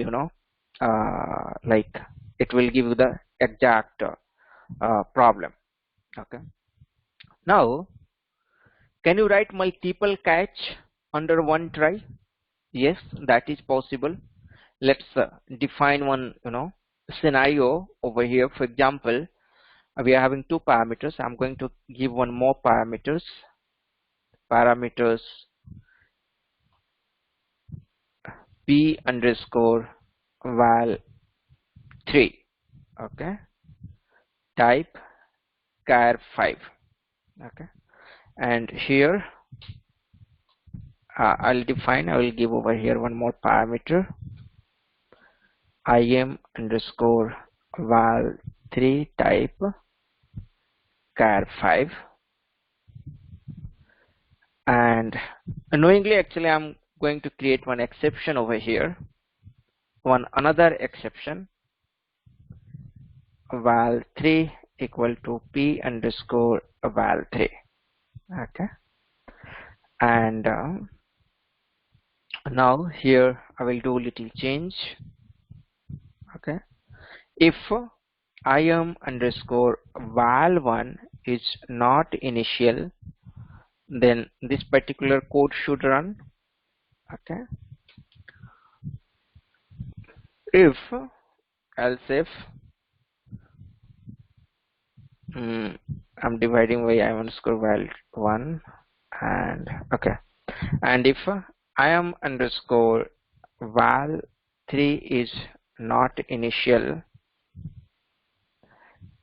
like it will give you the exact problem. Okay, now can you write multiple catch under one try? Yes, that is possible. Let's define one scenario over here. For example, we are having two parameters. I'm going to give one more parameters p underscore val 3. Okay, type char 5. Okay, and here I will give over here one more parameter, im underscore val 3 type char 5. And knowingly, actually I'm going to create one exception over here, another exception, val 3 equal to p underscore val 3. Okay, and now here I will do little change. Okay, if im underscore val 1 is not initial, then this particular code should run. Okay, if else if I'm dividing by im underscore val 1, and okay, and if im underscore val 3 is not initial,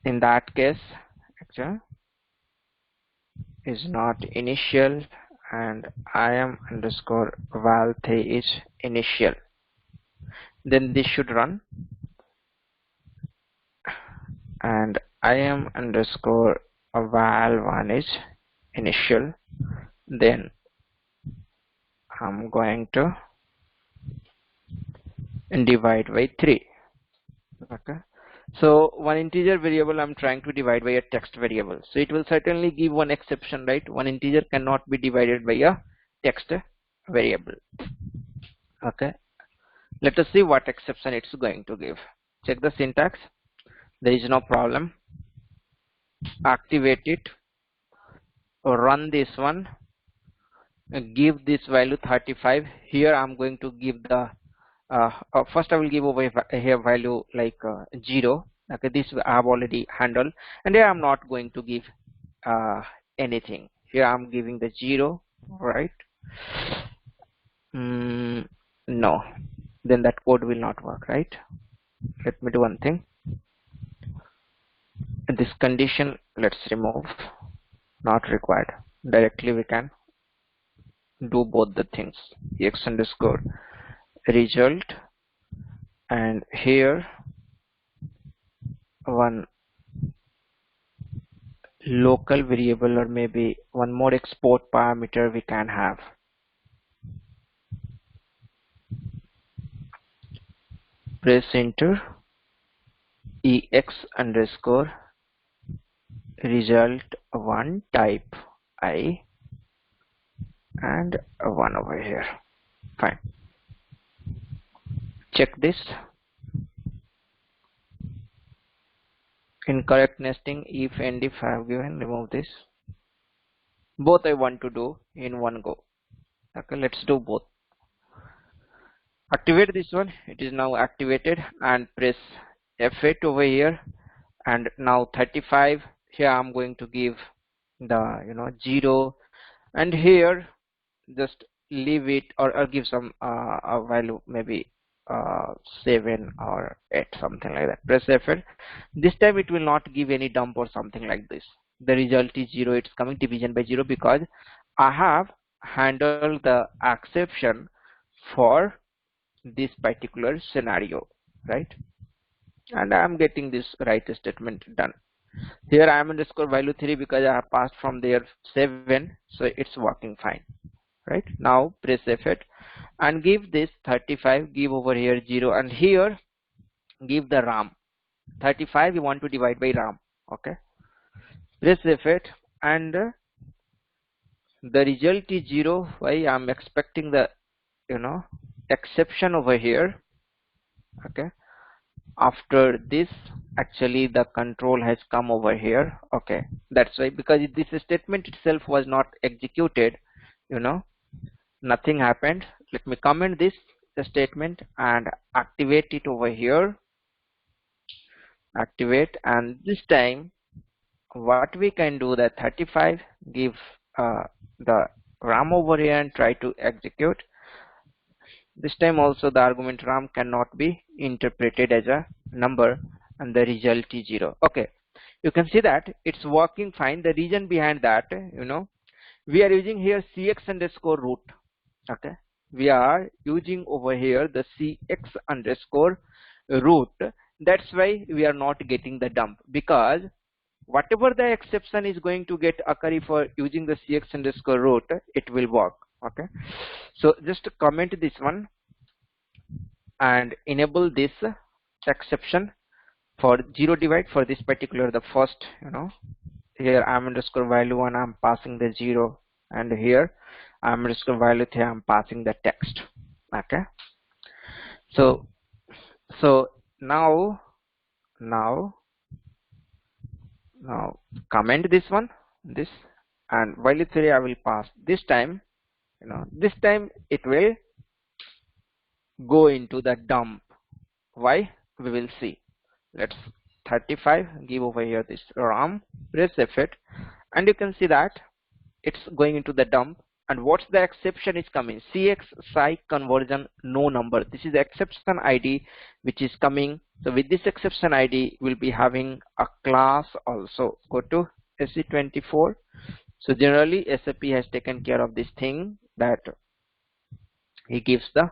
in that case actually is not initial and im underscore val 3 is initial, then this should run. And im underscore val 1 is initial, then I'm going to divide by 3. Okay, so one integer variable I'm trying to divide by a text variable, so it will certainly give one exception, right? One integer cannot be divided by a text variable. Okay, let us see what exception it's going to give. Check the syntax. There is no problem. Activate it, run this one, give this value 35. Here I'm going to give the first I will give over here value like 0. Okay, this I have already handled, and here I'm not going to give anything. Here I'm giving the 0, right? No, then that code will not work, right? Let me do one thing. This condition let's remove, not required. Directly we can do both the things, x underscore result, and here one local variable, or maybe one more export parameter we can have. Press enter, ex underscore result 1 type I, and 1 over here. Fine. Check this. Incorrect nesting, if and if I have given, remove this. Both I want to do in one go. Okay, let's do both. Activate this one. It is now activated, and press F8 over here, and now 35. Here I'm going to give the 0, and here just leave it, or give some a value, maybe 7 or 8, something like that. Press F8. This time it will not give any dump or something like this. The result is 0. It's coming division by 0 because I have handled the exception for this particular scenario, right? And I am getting this right statement done. Here I am underscore value 3 because I have passed from there 7, so it's working fine. Right, now press F8 and give this 35, give over here 0, and here give the RAM. 35 you want to divide by RAM. Okay, press F8 and the result is 0. Why? I'm expecting the exception over here. Okay, after this actually the control has come over here. Okay, that's why, because this statement itself was not executed, nothing happened. Let me comment this statement and activate it over here. Activate, and this time what we can do, that 35, give the RAM over here and try to execute. This time also the argument RAM cannot be interpreted as a number, and the result is 0. Okay, you can see that it's working fine. The reason behind that, we are using here cx underscore root. Okay, we are using over here the cx underscore root. That's why we are not getting the dump, because whatever the exception is going to get occur for using the cx underscore root, it will work. Okay, so just comment this one and enable this exception for 0 divide for this particular, the first, here I'm underscore value 1, I'm passing the 0, and here I'm underscore value 3, I'm passing the text. Okay, so now comment this one, this, and value 3 I will pass. This time, this time it will go into the dump. Why? We will see. Let's 35, give over here this RAM, press F8, and you can see that it's going into the dump. And what's the exception is coming? CX psi conversion no number. This is the exception ID which is coming. So with this exception ID, we'll be having a class also. Go to SE24. So generally SAP has taken care of this thing, that he gives the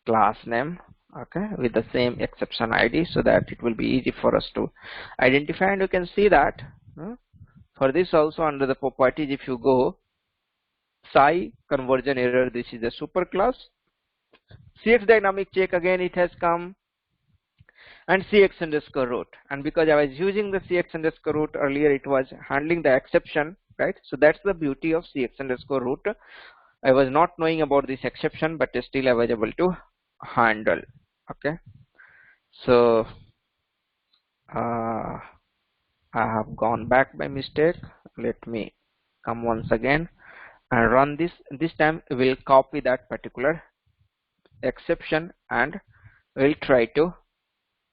class name, okay, with the same exception ID, so that it will be easy for us to identify. And you can see that for this also, under the properties, if you go psi conversion error, this is a super class. CX dynamic check, again it has come, and CX underscore root. And because I was using the CX underscore root earlier, it was handling the exception, right? So that's the beauty of CX underscore root. I was not knowing about this exception, but still I was able to handle. Okay, so I have gone back by mistake. Let me come once again and run this. This time we will copy that particular exception and we'll try to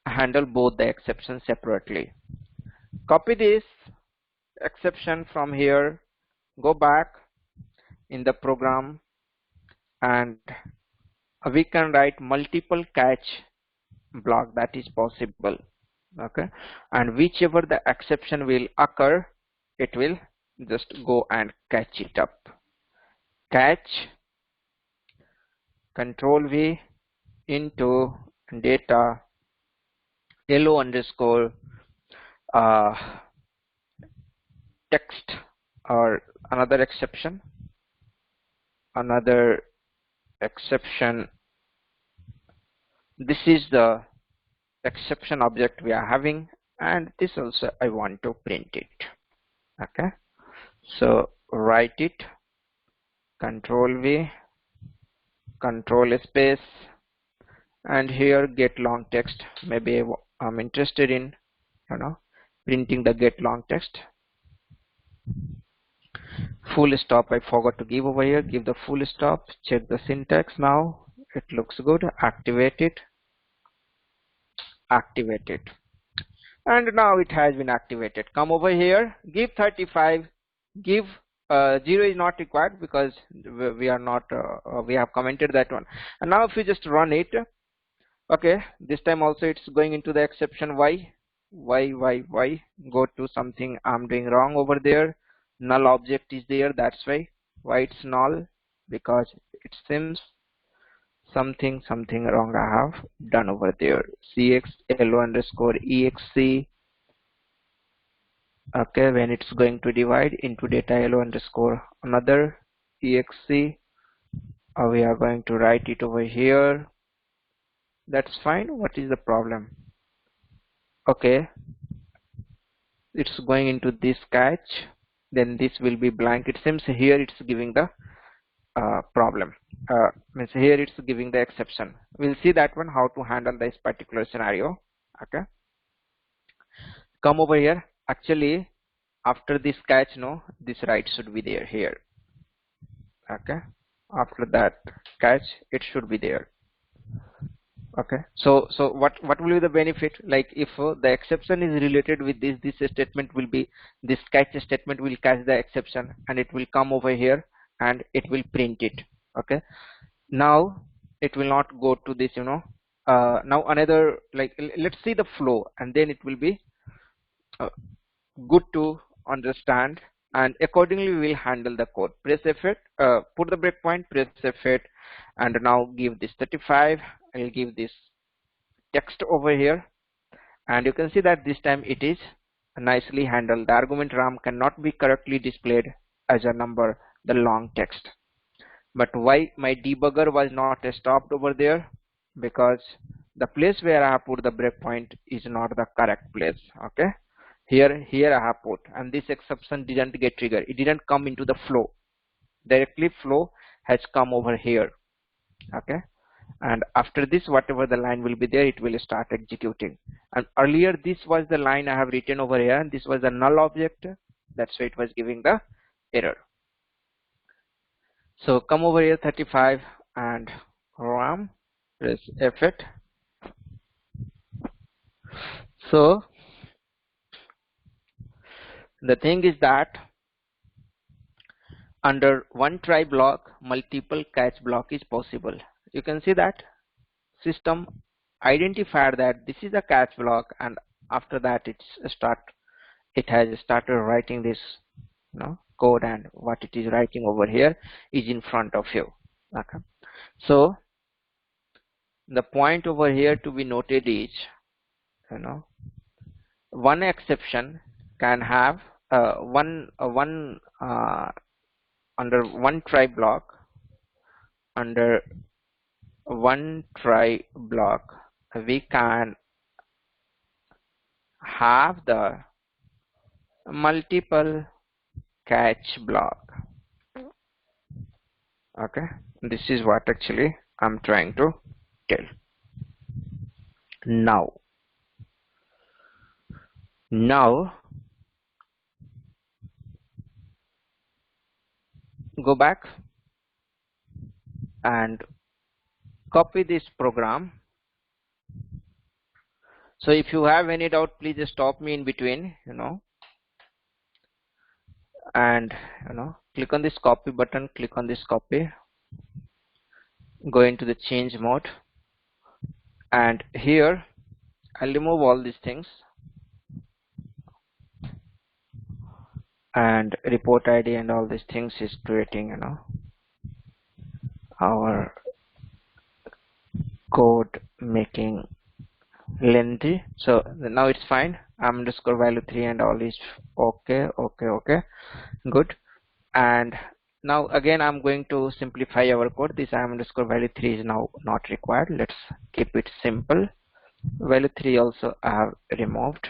handle both the exceptions separately. Copy this exception from here, go back in the program, and we can write multiple catch block, that is possible. Okay, and whichever the exception will occur, it will just go and catch it up. Catch, control V into data hello underscore text, or another exception. This is the exception object we are having, and this also I want to print it. Okay, so write it, control V, control space, and here get long text. Maybe I'm interested in printing the get long text. Full stop I forgot to give over here. Give the full stop. Check the syntax now. It looks good. Activate it. Activate it. And now it has been activated. Come over here. Give 35. Give 0 is not required because we are not we have commented that one. And now if you just run it, okay, this time also it's going into the exception. Why? Go to something I'm doing wrong over there. Null object is there, that's why it's null, because it seems something wrong I have done over there. cx_lo_exc. Okay, when it's going to divide into data lo_ another exc, we are going to write it over here. That's fine. What is the problem? Okay, it's going into this catch, then this will be blank. It seems here it's giving the problem, means here it's giving the exception. We'll see that one, how to handle this particular scenario. Okay, come over here. Actually after this catch, no, this right should be there here. Okay, after that catch it should be there. Okay, so what will be the benefit? Like if the exception is related with this statement will be, this catch statement will catch the exception and it will come over here and it will print it. Okay, now it will not go to this, now another, like let's see the flow and then it will be good to understand, and accordingly we will handle the code. Press F8, put the breakpoint, press F8, and now give this 35. I'll give this text over here, and you can see that this time it is nicely handled. The argument RAM cannot be correctly displayed as a number, the long text. But why my debugger was not stopped over there? Because the place where I have put the breakpoint is not the correct place. Okay, here I have put, and this exception didn't get triggered. It didn't come into the flow directly. Flow has come over here. Okay, and after this whatever the line will be there, it will start executing. And earlier this was the line I have written over here, and this was the null object. That's why it was giving the error. So come over here 35 and RAM, press F8. So the thing is that under one try block multiple catch block is possible. You can see that system identified that this is a catch block, and after that it has started writing this code, and what it is writing over here is in front of you. Okay, so the point over here to be noted is, one exception can have under one try block, we can have the multiple catch block. Okay, this is what actually I'm trying to tell. Now go back and copy this program. So if you have any doubt, please stop me in between, and click on this copy button, click on this copy, go into the change mode, and here I'll remove all these things, and report ID and all these things is creating our code making lengthy. So now it's fine. Underscore value 3 and all is okay, good. And now again I'm going to simplify our code. This underscore value 3 is now not required. Let's keep it simple. Value 3 also I have removed.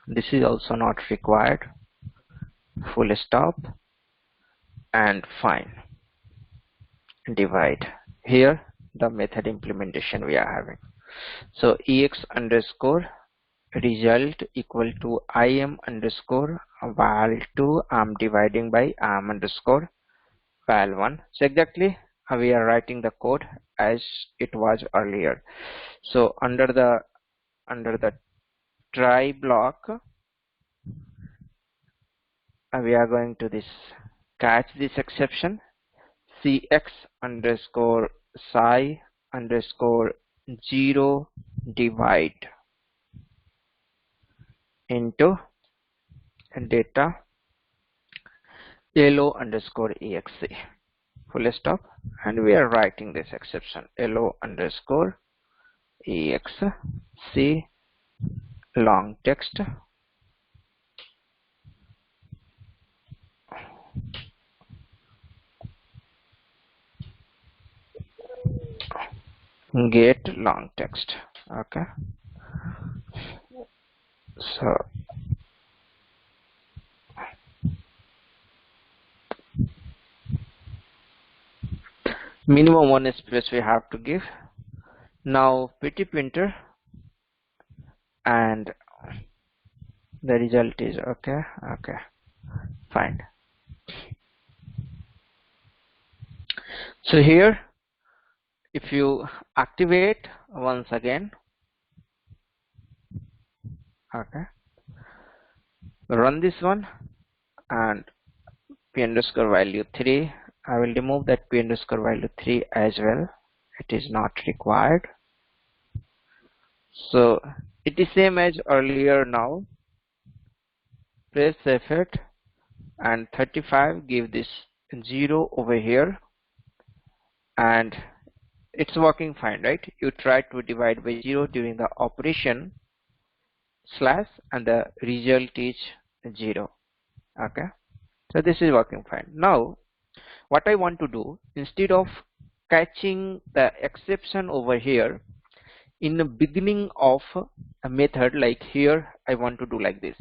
This is also not required. Full stop and fine. Divide. Here the method implementation we are having. So ex underscore result equal to im underscore val2. I'm dividing by im underscore val1. So exactly we are writing the code as it was earlier. So under the try block, we are going to catch this exception, cx underscore psi underscore 0 divide into data lo underscore exe, full stop, and we are writing this exception lo underscore exe long text get long text. Okay, so minimum one space we have to give. Now PT printer, and the result is okay. Fine. So here if you activate once again, okay, run this one, and p underscore value 3, I will remove that p underscore value 3 as well. It is not required. So it is same as earlier. Now press F8 and 35, give this 0 over here, and it's working fine, right? You try to divide by 0 during the operation slash, and the result is 0. Okay, so this is working fine. Now what I want to do, instead of catching the exception over here in the beginning of a method, like here I want to do like this,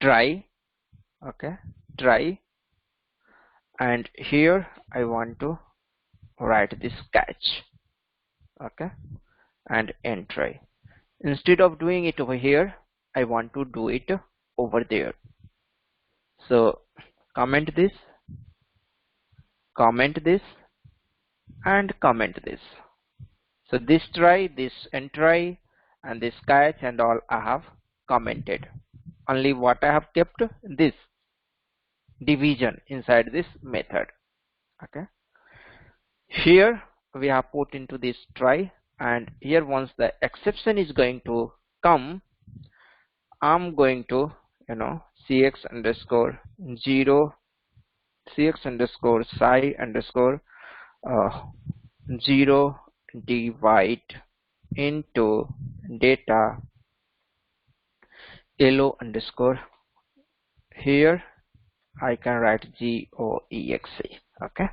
try, okay, try, and here I want to write this catch, okay, and end try. Instead of doing it over here, I want to do it over there. So comment this, and comment this. So this try, this end try, and this catch and all I have commented. Only what I have kept, this division inside this method. Okay, here we have put into this try, and here once the exception is going to come, I'm going to cx underscore 0 cx underscore psi underscore 0 divide into data lo underscore, here I can write GOEXE. Okay,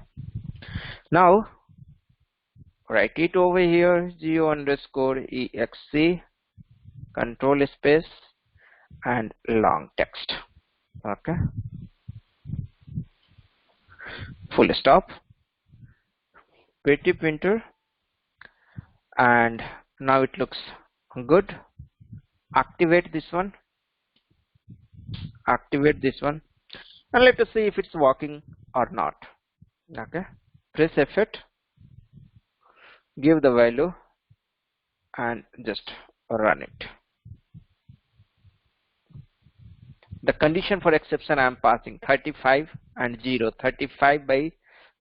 now write it over here, geo underscore exe, control space, and long text. Okay, full stop, pretty printer, and now it looks good. Activate this one, and let us see if it's working or not. Okay, press F8, give the value, and just run it. The condition for exception I am passing 35 and 0. 35 by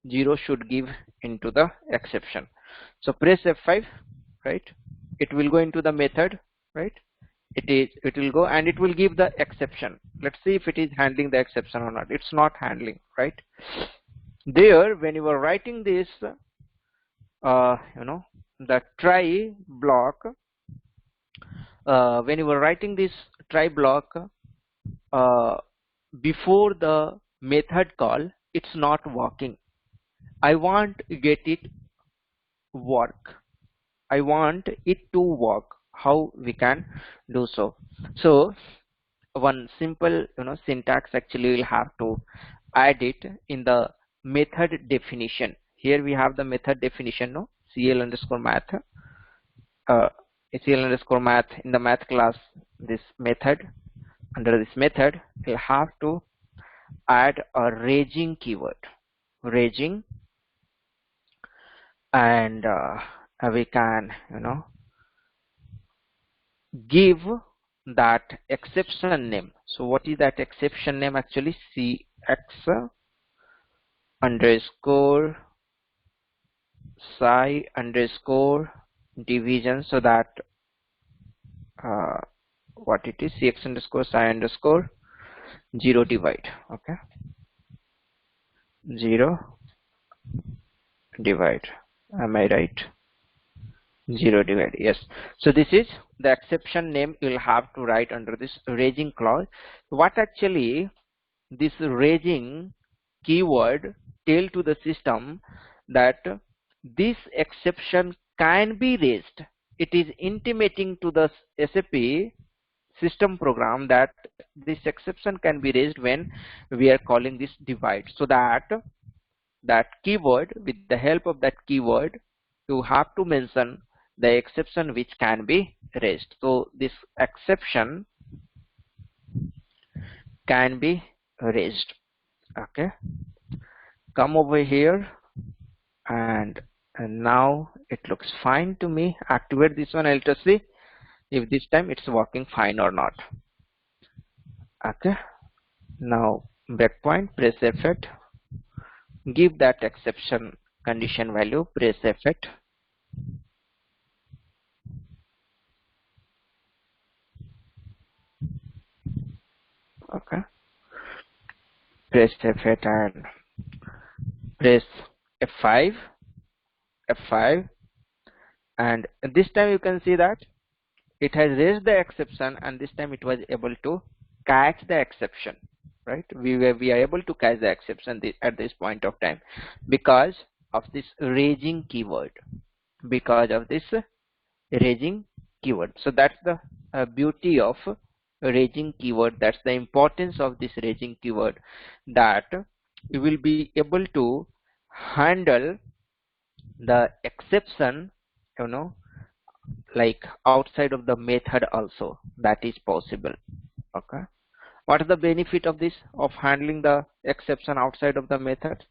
0 should give into the exception. So press F5, right? It will go into the method, right? It will go and it will give the exception. Let's see if it is handling the exception or not. It's not handling, right? There, when you were writing this, the try block, when you were writing this try block, before the method call, it's not working. I want to get it work. I want it to work. How we can do so? So one simple syntax actually will have to add it in the method definition. Here we have the method definition, no, cl underscore math. HCL underscore math in the math class, this method, under this method we'll have to add a raging keyword, raging, and we can give that exception name. So what is that exception name? Actually CX underscore psi underscore division, so that what it is, CX underscore psi underscore 0 divide. Okay, 0 divide, am I right? 0 divide, yes. So this is the exception name you'll have to write under this raging clause. What actually this raging keyword tell to the system that this exception can be raised. It is intimating to the SAP system program that this exception can be raised when we are calling this divide. So that keyword, with the help of that keyword, you have to mention the exception which can be raised. So this exception can be raised. Okay, come over here, and now it looks fine to me. Activate this one. I'll just see if this time it's working fine or not. Okay, now breakpoint, press F8, give that exception condition value, press F8. Okay, press F8 and press F5, and this time you can see that it has raised the exception, and this time it was able to catch the exception, right? We are able to catch the exception at this point of time because of this raging keyword, So that's the beauty of raging keyword. That's the importance of this raging keyword, that you will be able to handle the exception like outside of the method also. That is possible. Okay, what is the benefit of this, of handling the exception outside of the method?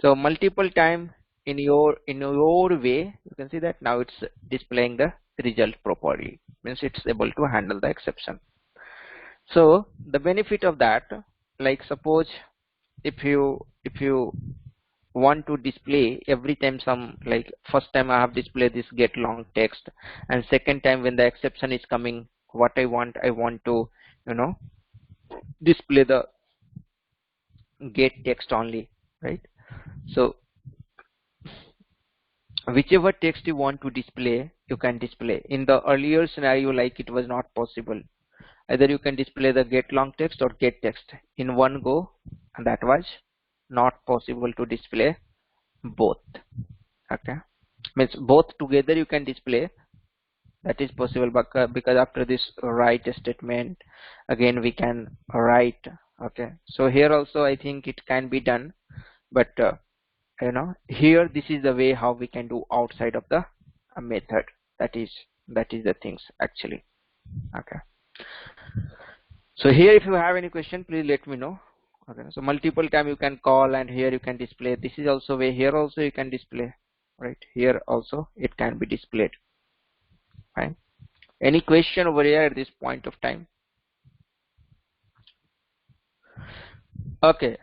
So multiple time in your way, you can see that now it's displaying the result properly, means it's able to handle the exception. So the benefit of that, like suppose if you want to display every time some, like first time I have displayed this get long text, and second time when the exception is coming, what I want to display the get text only, right? So whichever text you want to display, you can display. In the earlier scenario, like it was not possible, either you can display the get long text or get text in one go, and that was not possible to display both. Okay, means both together you can display, that is possible, because after this write statement again we can write. Okay, so here also I think it can be done, but here this is the way how we can do outside of the method. That is the things actually. Okay, so here if you have any question, please let me know. Okay, so multiple time you can call, and here you can display. This is also way, here also you can display, right? Here also it can be displayed. Fine. Any question over here at this point of time? Okay,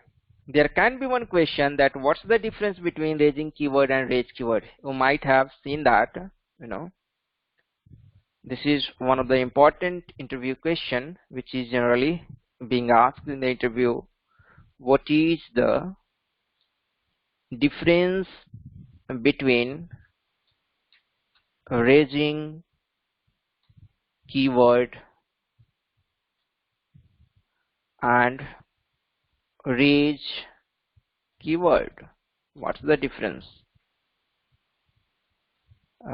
there can be one question, that what's the difference between raging keyword and rage keyword? You might have seen that, this is one of the important interview question which is generally being asked in the interview. What is the difference between raging keyword and rage keyword? What's the difference?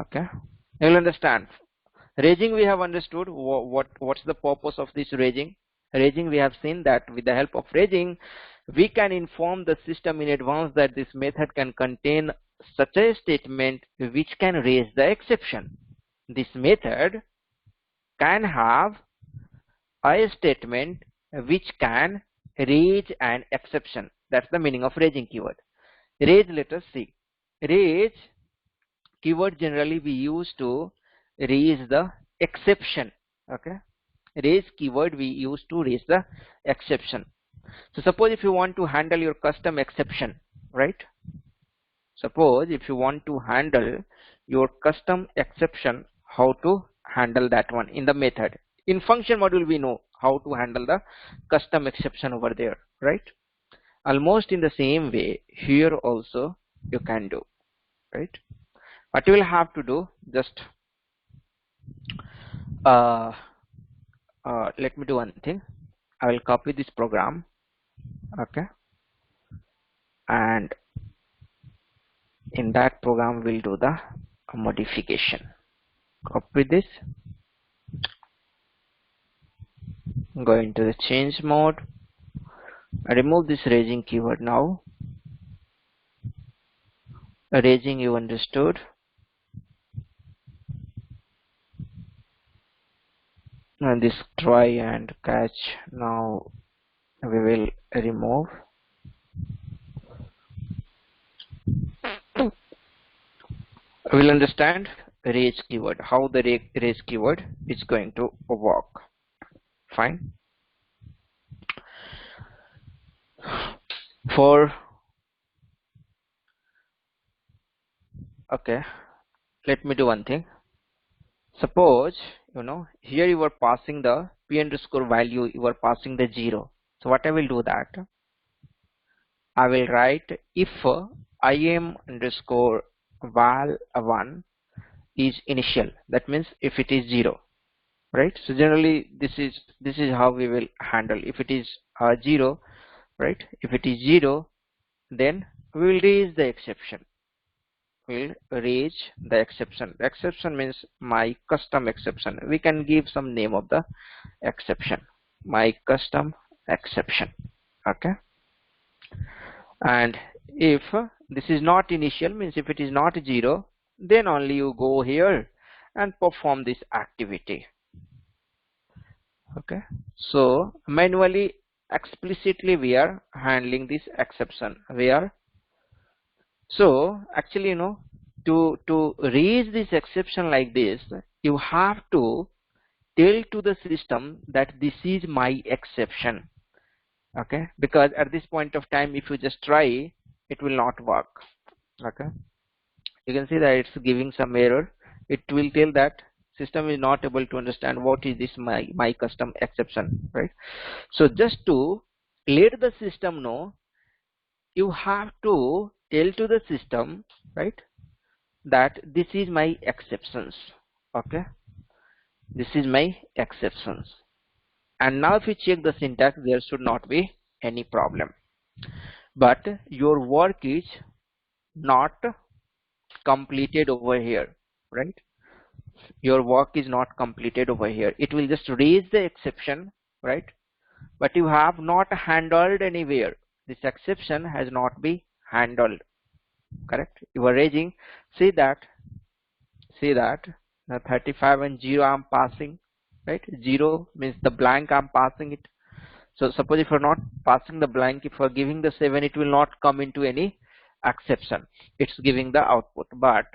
Okay, you'll understand. Raging we have understood what's the purpose of this raging. We have seen that with the help of raging we can inform the system in advance that this method can contain such a statement which can raise the exception. this method can have a statement which can raise an exception. That's the meaning of raising keyword. Raise, let us see. Raise keyword generally we use to raise the exception. Okay, raise keyword we use to raise the exception. So suppose if you want to handle your custom exception, right? Suppose if you want to handle your custom exception, how to handle that one in the method. In function module we know how to handle the custom exception over there, right? Almost in the same way here also you can do, right? What you will have to do, just let me do one thing. I will copy this program, okay, and in that program we'll do the modification. Copy this, go into the change mode, remove this raising keyword. Now raising you understood, and this try and catch now we will remove. We'll understand raise keyword, how the raise keyword is going to work. Fine. For okay, let me do one thing. Suppose here you are passing the p underscore value, you are passing the 0. So what I will do that, I will write if im underscore val1 is initial, that means if it is 0, right? So generally this is how we will handle. If it is 0, right? If it is 0, then we will raise the exception. We'll raise the exception. The exception means my custom exception. We can give some name of the exception, my custom exception. Okay. And if this is not initial, means if it is not 0, then only you go here and perform this activity. Okay. So manually, explicitly we are handling this exception. So actually, to raise this exception like this, you have to tell to the system that this is my exception. Okay, because at this point of time, if you just try, it will not work. Okay, you can see that it's giving some error. It will tell that system is not able to understand what is this my custom exception, right? So just to let the system know, you have to tell to the system, right, that this is my exceptions. Okay, this is my exceptions. And now if you check the syntax, there should not be any problem. But your work is not completed over here, right? Your work is not completed over here. It will just raise the exception, right? But you have not handled anywhere. This exception has not been handled. Correct? You are raising. See that the 35 and 0 I'm passing, right? 0 means the blank I'm passing it. So suppose if you're not passing the blank, if you're giving the 7, it will not come into any exception. It's giving the output. But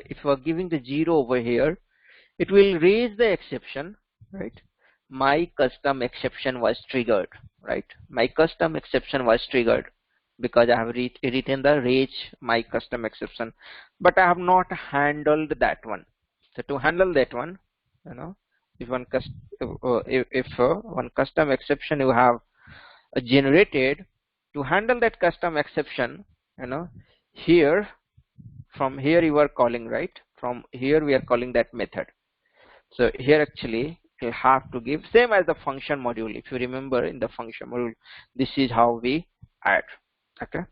if you're giving the 0 over here, it will raise the exception, right? My custom exception was triggered, right? My custom exception was triggered because I have written the raise my custom exception, but I have not handled that one. So to handle that one, if one custom exception you have generated, to handle that custom exception, here from here you are calling, right? From here we are calling that method. So here actually you have to give same as the function module. If you remember in the function module, this is how we add. Okay.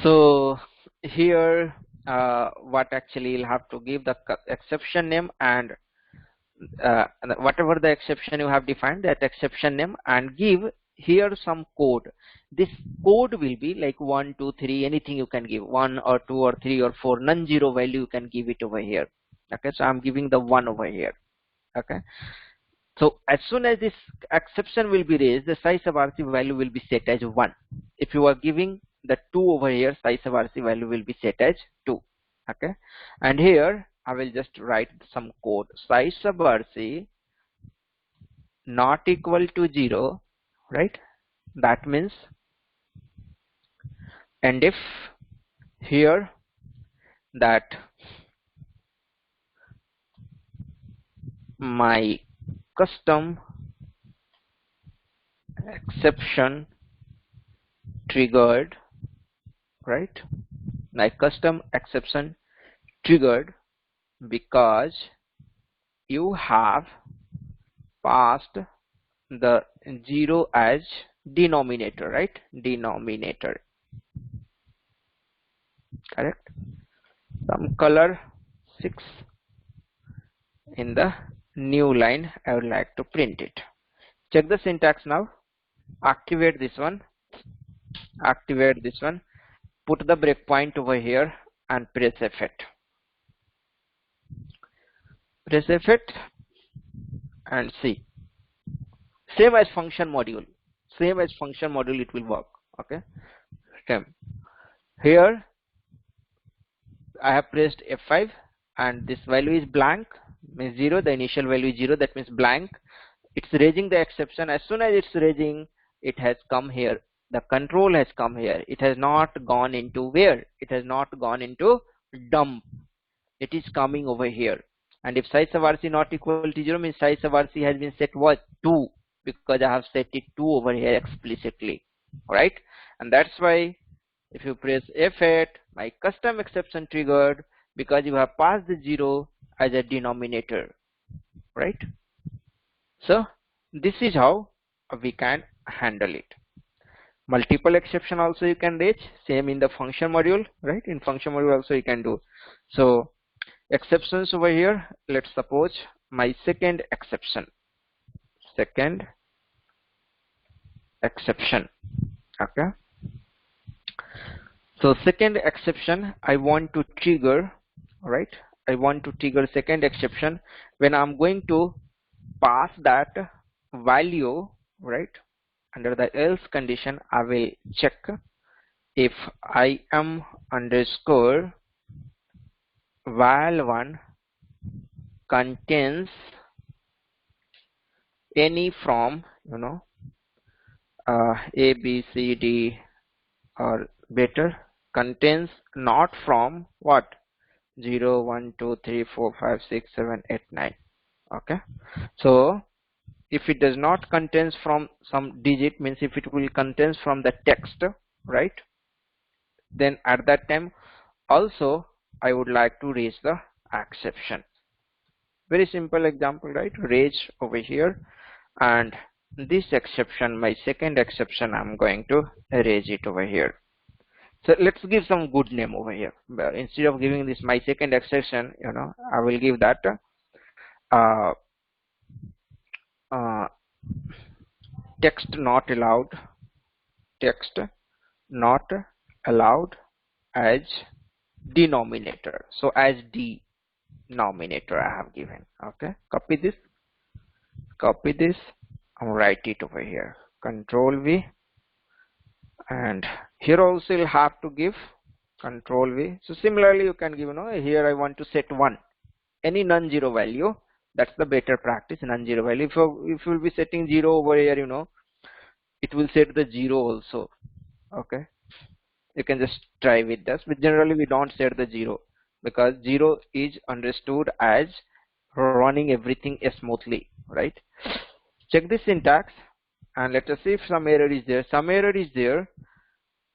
So here what actually you'll have to give the exception name and whatever the exception you have defined, that exception name, and give here some code. This code will be like 1 2 3, anything you can give, 1 or 2 or 3 or 4, non-zero value you can give it over here. Okay, so I'm giving the 1 over here. Okay, so as soon as this exception will be raised, the size of RC value will be set as 1. If you are giving the 2 over here, size of RC value will be set as 2. Okay, and here I will just write some code. Size of RC not equal to 0, right? That means, and if here that my custom exception triggered, right? My custom exception triggered because you have passed the 0 as denominator, right? Denominator, correct? Some color 6 in the new line. I would like to print it. Check the syntax now. Activate this one. Activate this one. Put the breakpoint over here and press F8. Press F8 and see. Same as function module. Same as function module it will work. Okay. Same. Here I have pressed F5 and this value is blank, means 0. The initial value is 0, that means blank. It's raising the exception. As soon as it's raising, it has come here. The control has come here. It has not gone into where? It has not gone into dump. It is coming over here. And if size of RC not equal to 0 means size of RC has been set what? 2, because I have set it 2 over here explicitly, right? And that's why if you press F8, my custom exception triggered because you have passed the 0 as a denominator, right? So this is how we can handle it. Multiple exception also you can raise, same in the function module, right? In function module also you can do. So exceptions over here, let's suppose my second exception, okay? So second exception I want to trigger, right? I want to trigger second exception when I'm going to pass that value, right? Under the else condition, I will check if im underscore val1 contains any from, A, B, C, D or better, contains not from what? 0, 1, 2, 3, 4, 5, 6, 7, 8, 9. Okay. So if it does not contains from some digit, means if it will contains from the text, right? Then at that time also I would like to raise the exception. Very simple example, right? Raise over here, and this exception, my second exception, I'm going to raise it over here. So let's give some good name over here. Instead of giving this my second exception, I will give that text not allowed, text not allowed as denominator. So as denominator I have given. Okay, copy this and write it over here. Control V, and here also you'll have to give Control V. So similarly you can give, here I want to set 1, any non-zero value. That's the better practice, non-zero value. If you will be setting 0 over here, it will set the 0 also. Okay, you can just try with this, but generally we don't set the 0 because 0 is understood as running everything smoothly, right? Check this syntax and let us see if some error is there. Some error is there.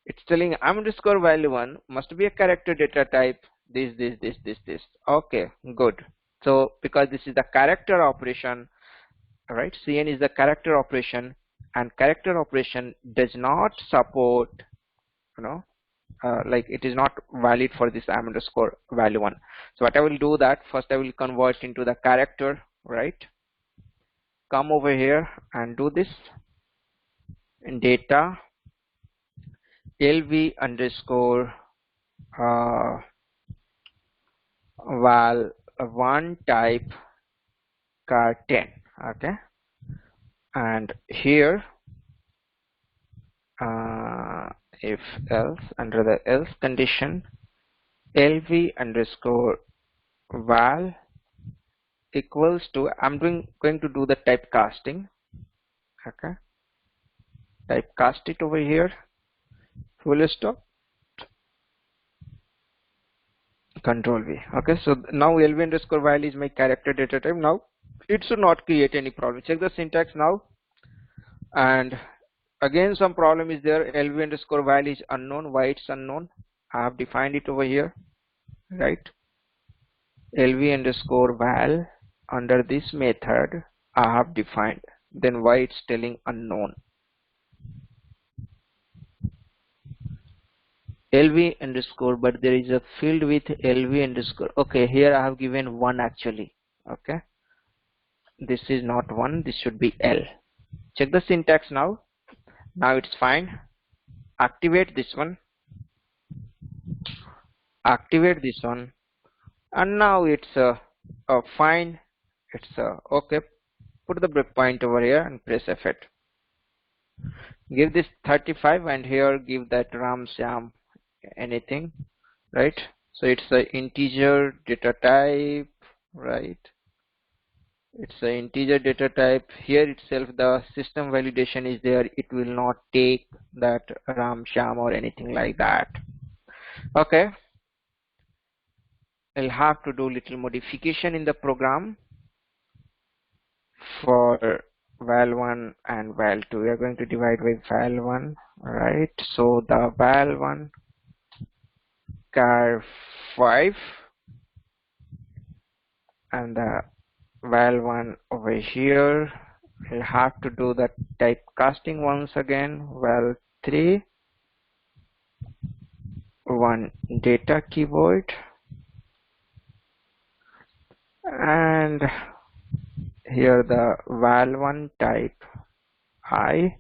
It's telling underscore value1 must be a character data type, this. Okay, good. So because this is the character operation, right? CN is the character operation, and character operation does not support, like it is not valid for this underscore value1. So what I will do that first I will convert into the character, right? Come over here and do this. data lv underscore val1 type car 10. Okay, and here if else, under the else condition, lv underscore val equals to, I'm going to do the typecasting. Okay, typecast it over here, full stop, control V. Okay, so now lv underscore val is my character data type. Now it should not create any problem. Check the syntax now, and again some problem is there. Lv underscore val is unknown. Why it's unknown? I have defined it over here, right? Lv underscore val under this method I have defined. Then why it's telling unknown? Lv underscore, but there is a field with lv underscore. Okay, here I have given 1 actually. Okay, this is not 1, this should be L. Check the syntax now. Now it's fine. Activate this one, activate this one, and now it's fine. It's okay. Put the breakpoint over here and press F8. Give this 35 and here give that ram sham anything, right? So it's an integer data type, right? It's an integer data type. Here itself the system validation is there. It will not take that ram sham or anything like that. Okay, I'll have to do little modification in the program for val1 and val2. We are going to divide by val1, right? So the val1 char 5 and the val1 over here, we'll have to do the typecasting once again. Val3 one data keyboard, and here the val1 type I,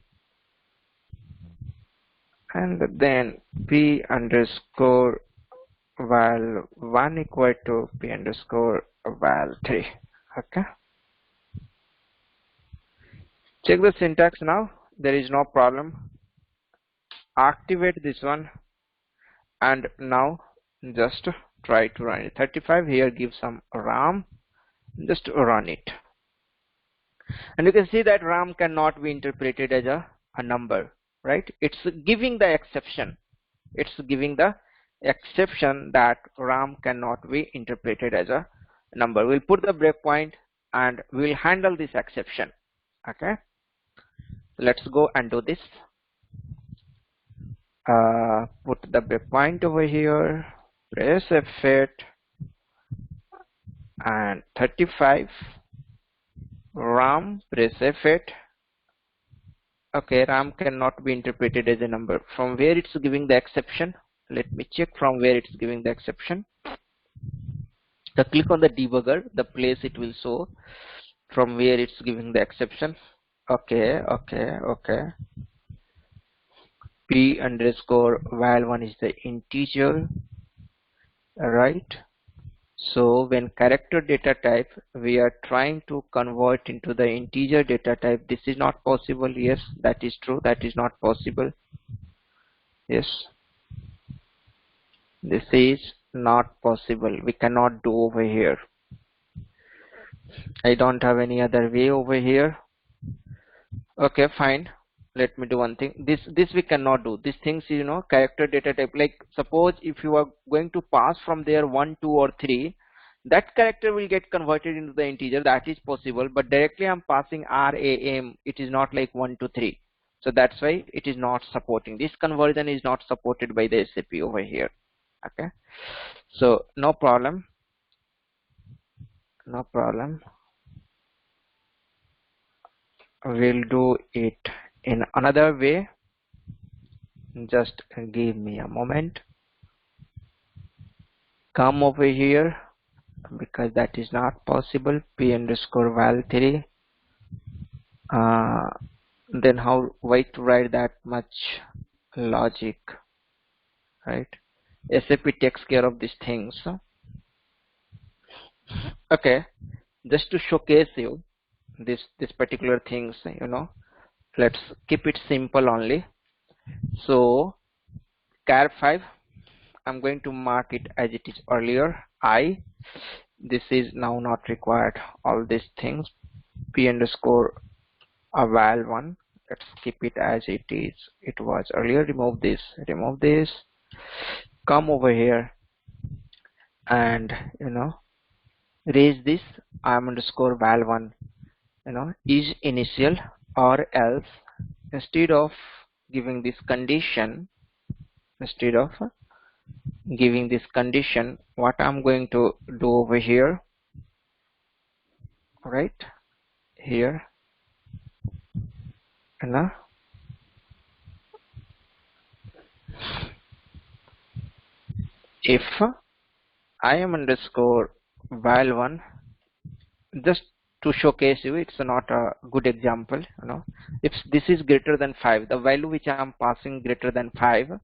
and then p underscore val1 equal to p underscore val3. Okay, check the syntax now. There is no problem. Activate this one, and now just try to run it. 35 here, give some ram, just run it, and you can see that ram cannot be interpreted as a number, right? It's giving the exception. It's giving the exception that ram cannot be interpreted as a number. We'll put the breakpoint and we'll handle this exception. Okay, let's go and do this. Put the breakpoint over here, press F8, and 35 ram, press F8. Okay, ram cannot be interpreted as a number. From where it's giving the exception? Let me check from where it's giving the exception. So click on the debugger, the place it will show from where it's giving the exception. Okay, p underscore val1 is the integer, right? So when character data type we are trying to convert into the integer data type, this is not possible. Yes, that is true, that is not possible. Yes, this is not possible. We cannot do over here. I don't have any other way over here. Okay, fine. Let me do one thing. This we cannot do. These things, you know, character data type. Like suppose if you are going to pass from there 1, 2, or 3, that character will get converted into the integer. That is possible. But directly I'm passing RAM. It is not like 1, 2, 3. So that's why it is not supporting. This conversion is not supported by the SAP over here. Okay. So no problem. No problem. We'll do it in another way. Just give me a moment. Come over here, because that is not possible. P underscore val3. then why to write that much logic, right? SAP takes care of these things. Okay, just to showcase you this particular things, let's keep it simple only. So char 5, I'm going to mark it as it is earlier. This is now not required, all these things. P underscore a val1, let's keep it as it is, it was earlier. Remove this, come over here and raise this im underscore val1, is initial, or else instead of giving this condition, what I'm going to do over here, right here, if im underscore val1, just to showcase you, it's not a good example, if this is greater than 5, the value which I am passing greater than 5,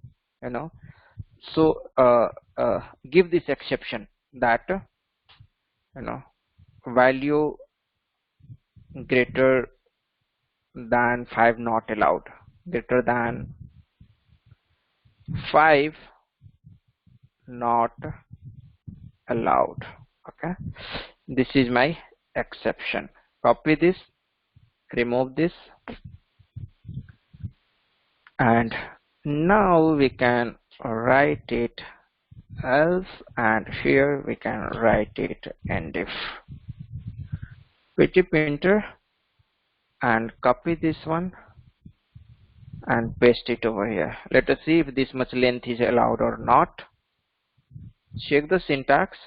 so give this exception that value greater than 5 not allowed, greater than 5 not allowed. Okay, this is my exception. Copy this, remove this, and now we can write it else, and here we can write it end if. Hit enter and copy this one and paste it over here. Let us see if this much length is allowed or not. Check the syntax.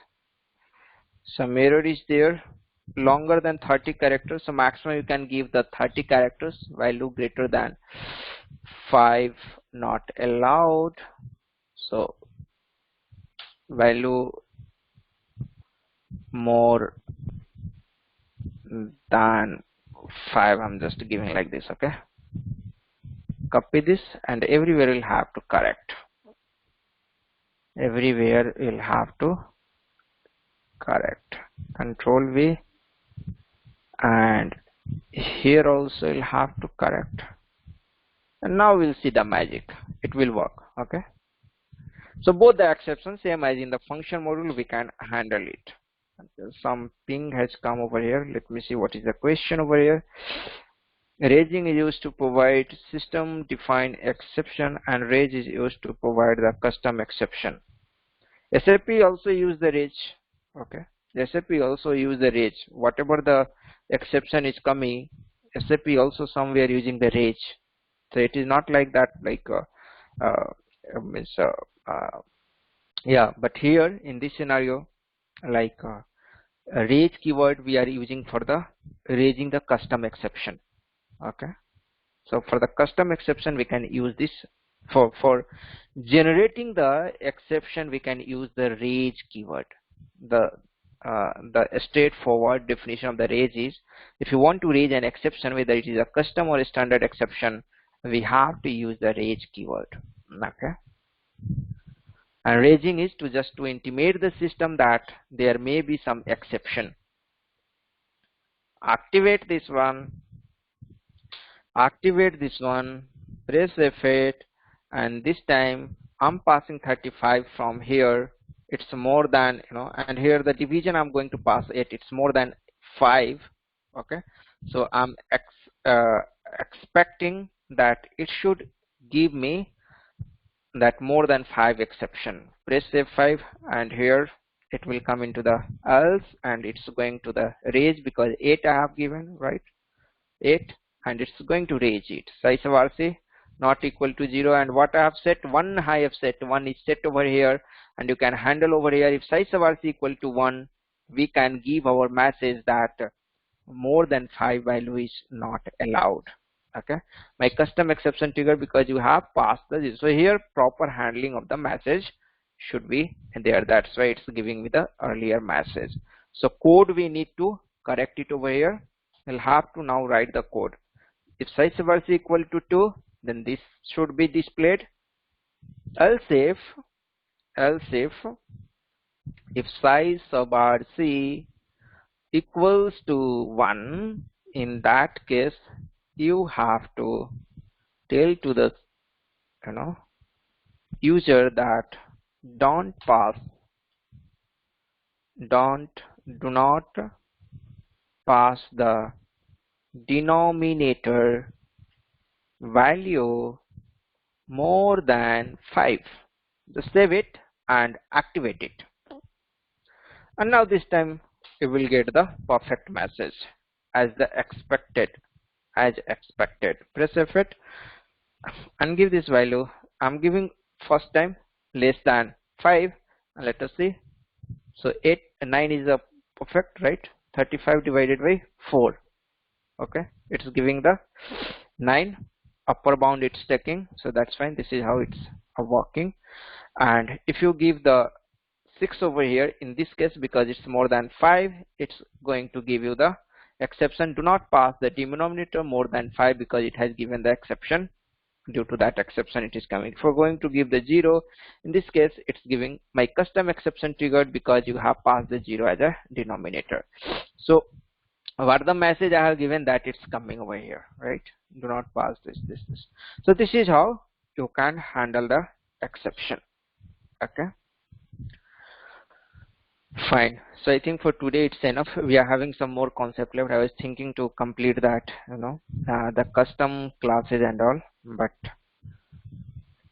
Some error is there, longer than 30 characters, so maximum you can give the 30 characters. Value greater than 5 not allowed, so value more than 5, I'm just giving like this. Okay, copy this, and everywhere you'll have to correct. Everywhere you'll have to correct. Control V, and here also you'll have to correct. And now we'll see the magic. It will work. Okay, so both the exceptions, same as in the function module, we can handle it. Some ping has come over here. Let me see what is the question over here. Raging is used to provide system defined exception, and rage is used to provide the custom exception. SAP also use the rage. Okay, SAP also use the rage. Whatever the exception is coming, SAP also somewhere using the rage. So it is not like that, like yeah, but here in this scenario, like rage keyword we are using for the raising the custom exception. Okay, so for the custom exception we can use this. For generating the exception we can use the rage keyword. The straightforward definition of the rage is, if you want to raise an exception, whether it is a custom or a standard exception, we have to use the rage keyword. Okay, and raging is to intimate the system that there may be some exception. Activate this one, press F8, and this time I'm passing 35 from here. It's more than, and here the division I'm going to pass 8, it's more than 5. Okay, so I'm expecting that it should give me that more than 5 exception. Press F5, and here it will come into the else, and it's going to the rage because 8 I have given, right? 8, and it's going to rage it. Size of RC not equal to 0, and what I have set, 1 I have set, 1 is set over here, and you can handle over here. If size of RC equal to 1, we can give our message that more than 5 value is not allowed. Okay, my custom exception trigger because you have passed the, so here proper handling of the message should be there. That's why it's giving me the earlier message. So code we need to correct it over here. We'll have to now write the code. If size sub r is equal to 2, then this should be displayed. Else if size sub r c equals to 1, in that case you have to tell to the user that do not pass the denominator value more than 5. Just save it and activate it. And now this time you will get the perfect message as expected. Press F8 and give this value. I'm giving first time less than 5, and let us see. So 9 is a perfect, right? 35 divided by 4. Okay, it's giving the 9. Upper bound it's taking, so that's fine. This is how it's working. And if you give the 6 over here, in this case, because it's more than 5, it's going to give you the exception. Do not pass the denominator more than 5, because it has given the exception. Due to that exception it is coming. If we're going to give the 0, in this case it's giving my custom exception triggered because you have passed the 0 as a denominator. So what the message I have given, that it's coming over here, right? Do not pass this. So this is how you can handle the exception. Okay, fine. So I think for today it's enough. We are having some more concept left. I was thinking to complete that, the custom classes and all, but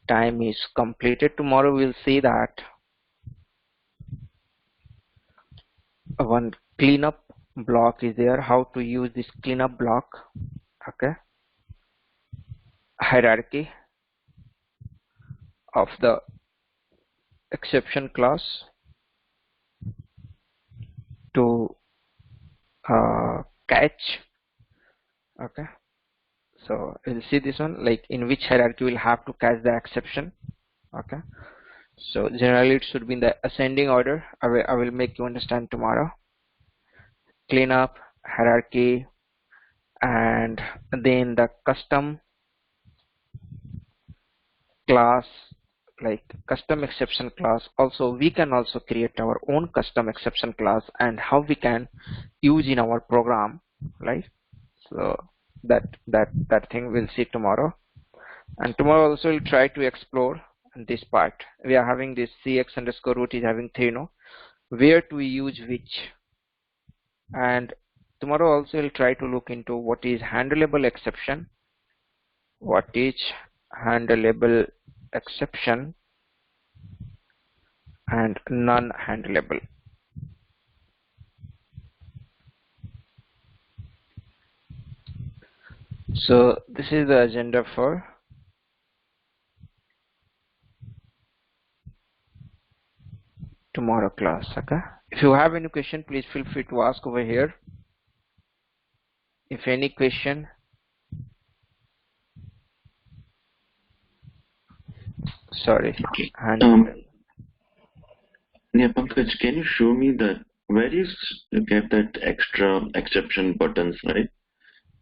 time is completed. Tomorrow we'll see that one cleanup block is there, how to use this cleanup block. Okay, hierarchy of the exception class to catch. Okay, so we'll see this one, like in which hierarchy we'll have to catch the exception. Okay, so generally it should be in the ascending order. I will make you understand tomorrow. Cleanup, hierarchy, and then the custom class, like custom exception class. Also we can also create our own custom exception class, and how we can use in our program, right? So that thing we'll see tomorrow. And tomorrow also we'll try to explore this part. We are having this cx underscore root is having 3, where to use which. And tomorrow also we'll try to look into what is handleable exception, and non-handleable. So this is the agenda for tomorrow class. Okay, if you have any question, please feel free to ask over here. If any question. Sorry. Yeah, Pankaj, can you show me that where you get that extra exception buttons, right?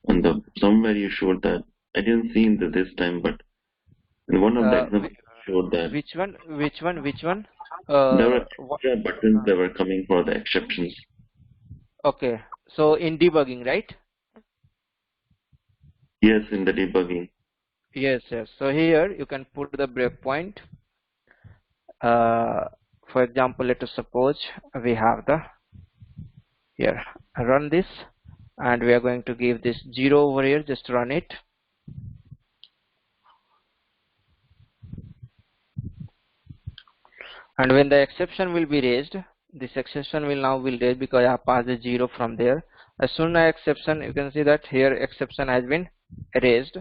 On the somewhere you showed that. I didn't see in this time, but in one of the examples you showed that. Which one? There were extra buttons that were coming for the exceptions. Okay, so in debugging, right? Yes, in the debugging. Yes. So here you can put the breakpoint. For example, let us suppose we have the here. Run this, and we are going to give this 0 over here. Just run it. And when the exception will be raised, this exception will now be raised because I have passed the 0 from there. As soon as exception, you can see that here exception has been raised.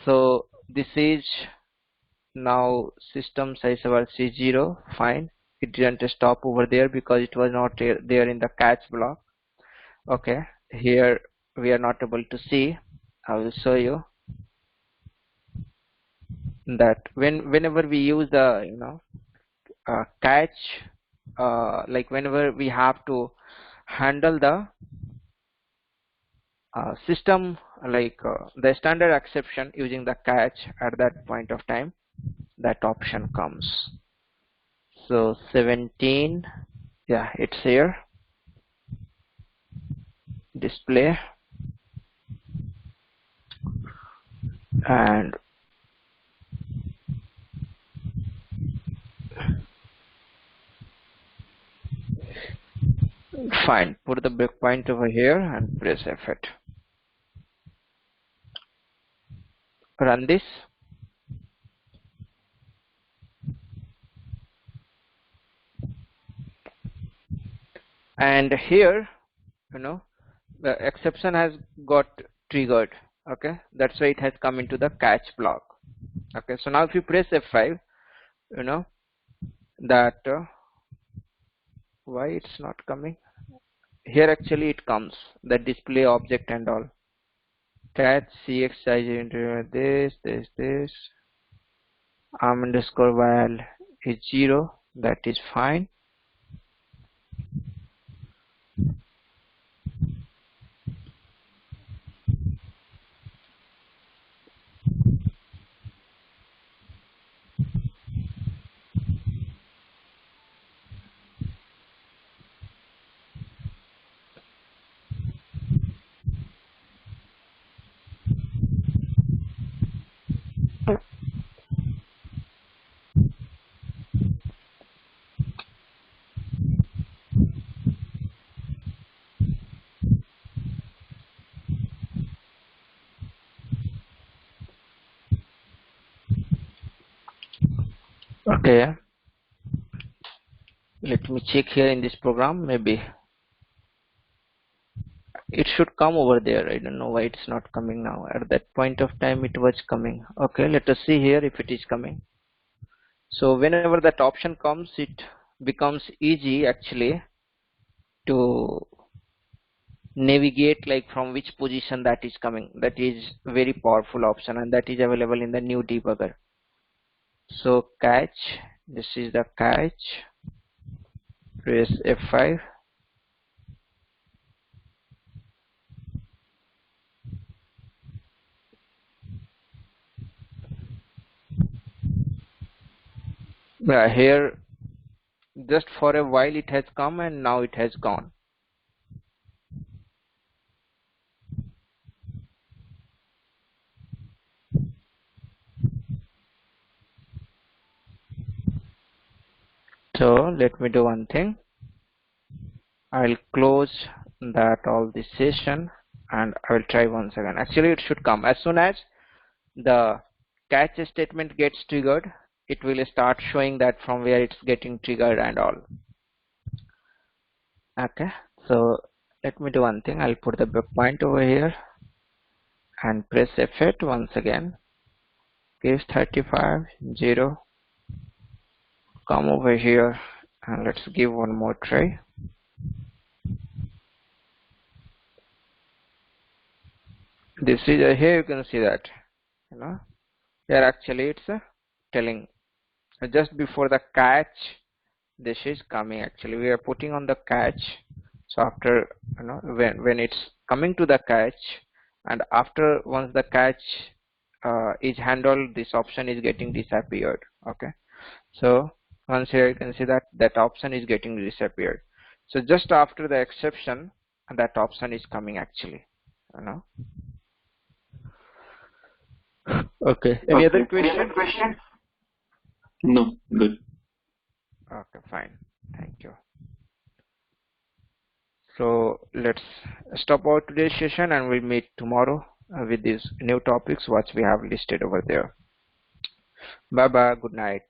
So this is now system size over C0. Fine, it didn't stop over there because it was not there in the catch block. Okay, here we are not able to see. I will show you that whenever we use the catch, like whenever we have to handle the system, like the standard exception using the catch at that point of time, that option comes. So 17, yeah, it's here, display, and fine, put the breakpoint over here and press F8. Run this. And here, the exception has got triggered. Okay, that's why it has come into the catch block. Okay, so now if you press F5, that why it's not coming here. Actually it comes, the display object and all, catch cxij into this underscore val is 0, that is fine. Okay, let me check here in this program. Maybe it should come over there. I don't know why it's not coming now. At that point of time it was coming. Okay, let us see here if it is coming. So whenever that option comes, it becomes easy actually to navigate, like from which position that is coming. That is very powerful option, and that is available in the new debugger. So catch, this is the catch, press F5. Here just for a while it has come and now it has gone. So let me do one thing. I'll close that all this session and I will try once again. Actually it should come as soon as the catch statement gets triggered. It will start showing that from where it's getting triggered and all. Okay, so let me do one thing. I'll put the breakpoint over here and press F8 once again. Gives 35, 0. Come over here and let's give one more try. This is here you can see that, here actually it's telling just before the catch this is coming. Actually we are putting on the catch, so after when it's coming to the catch, and after once the catch is handled, this option is getting disappeared. Okay, so once here you can see that that option is getting disappeared. So just after the exception, that option is coming actually. Okay, any other question? No, good. Okay, fine, thank you. So let's stop our today's session and we'll meet tomorrow with these new topics what we have listed over there. Bye bye, good night.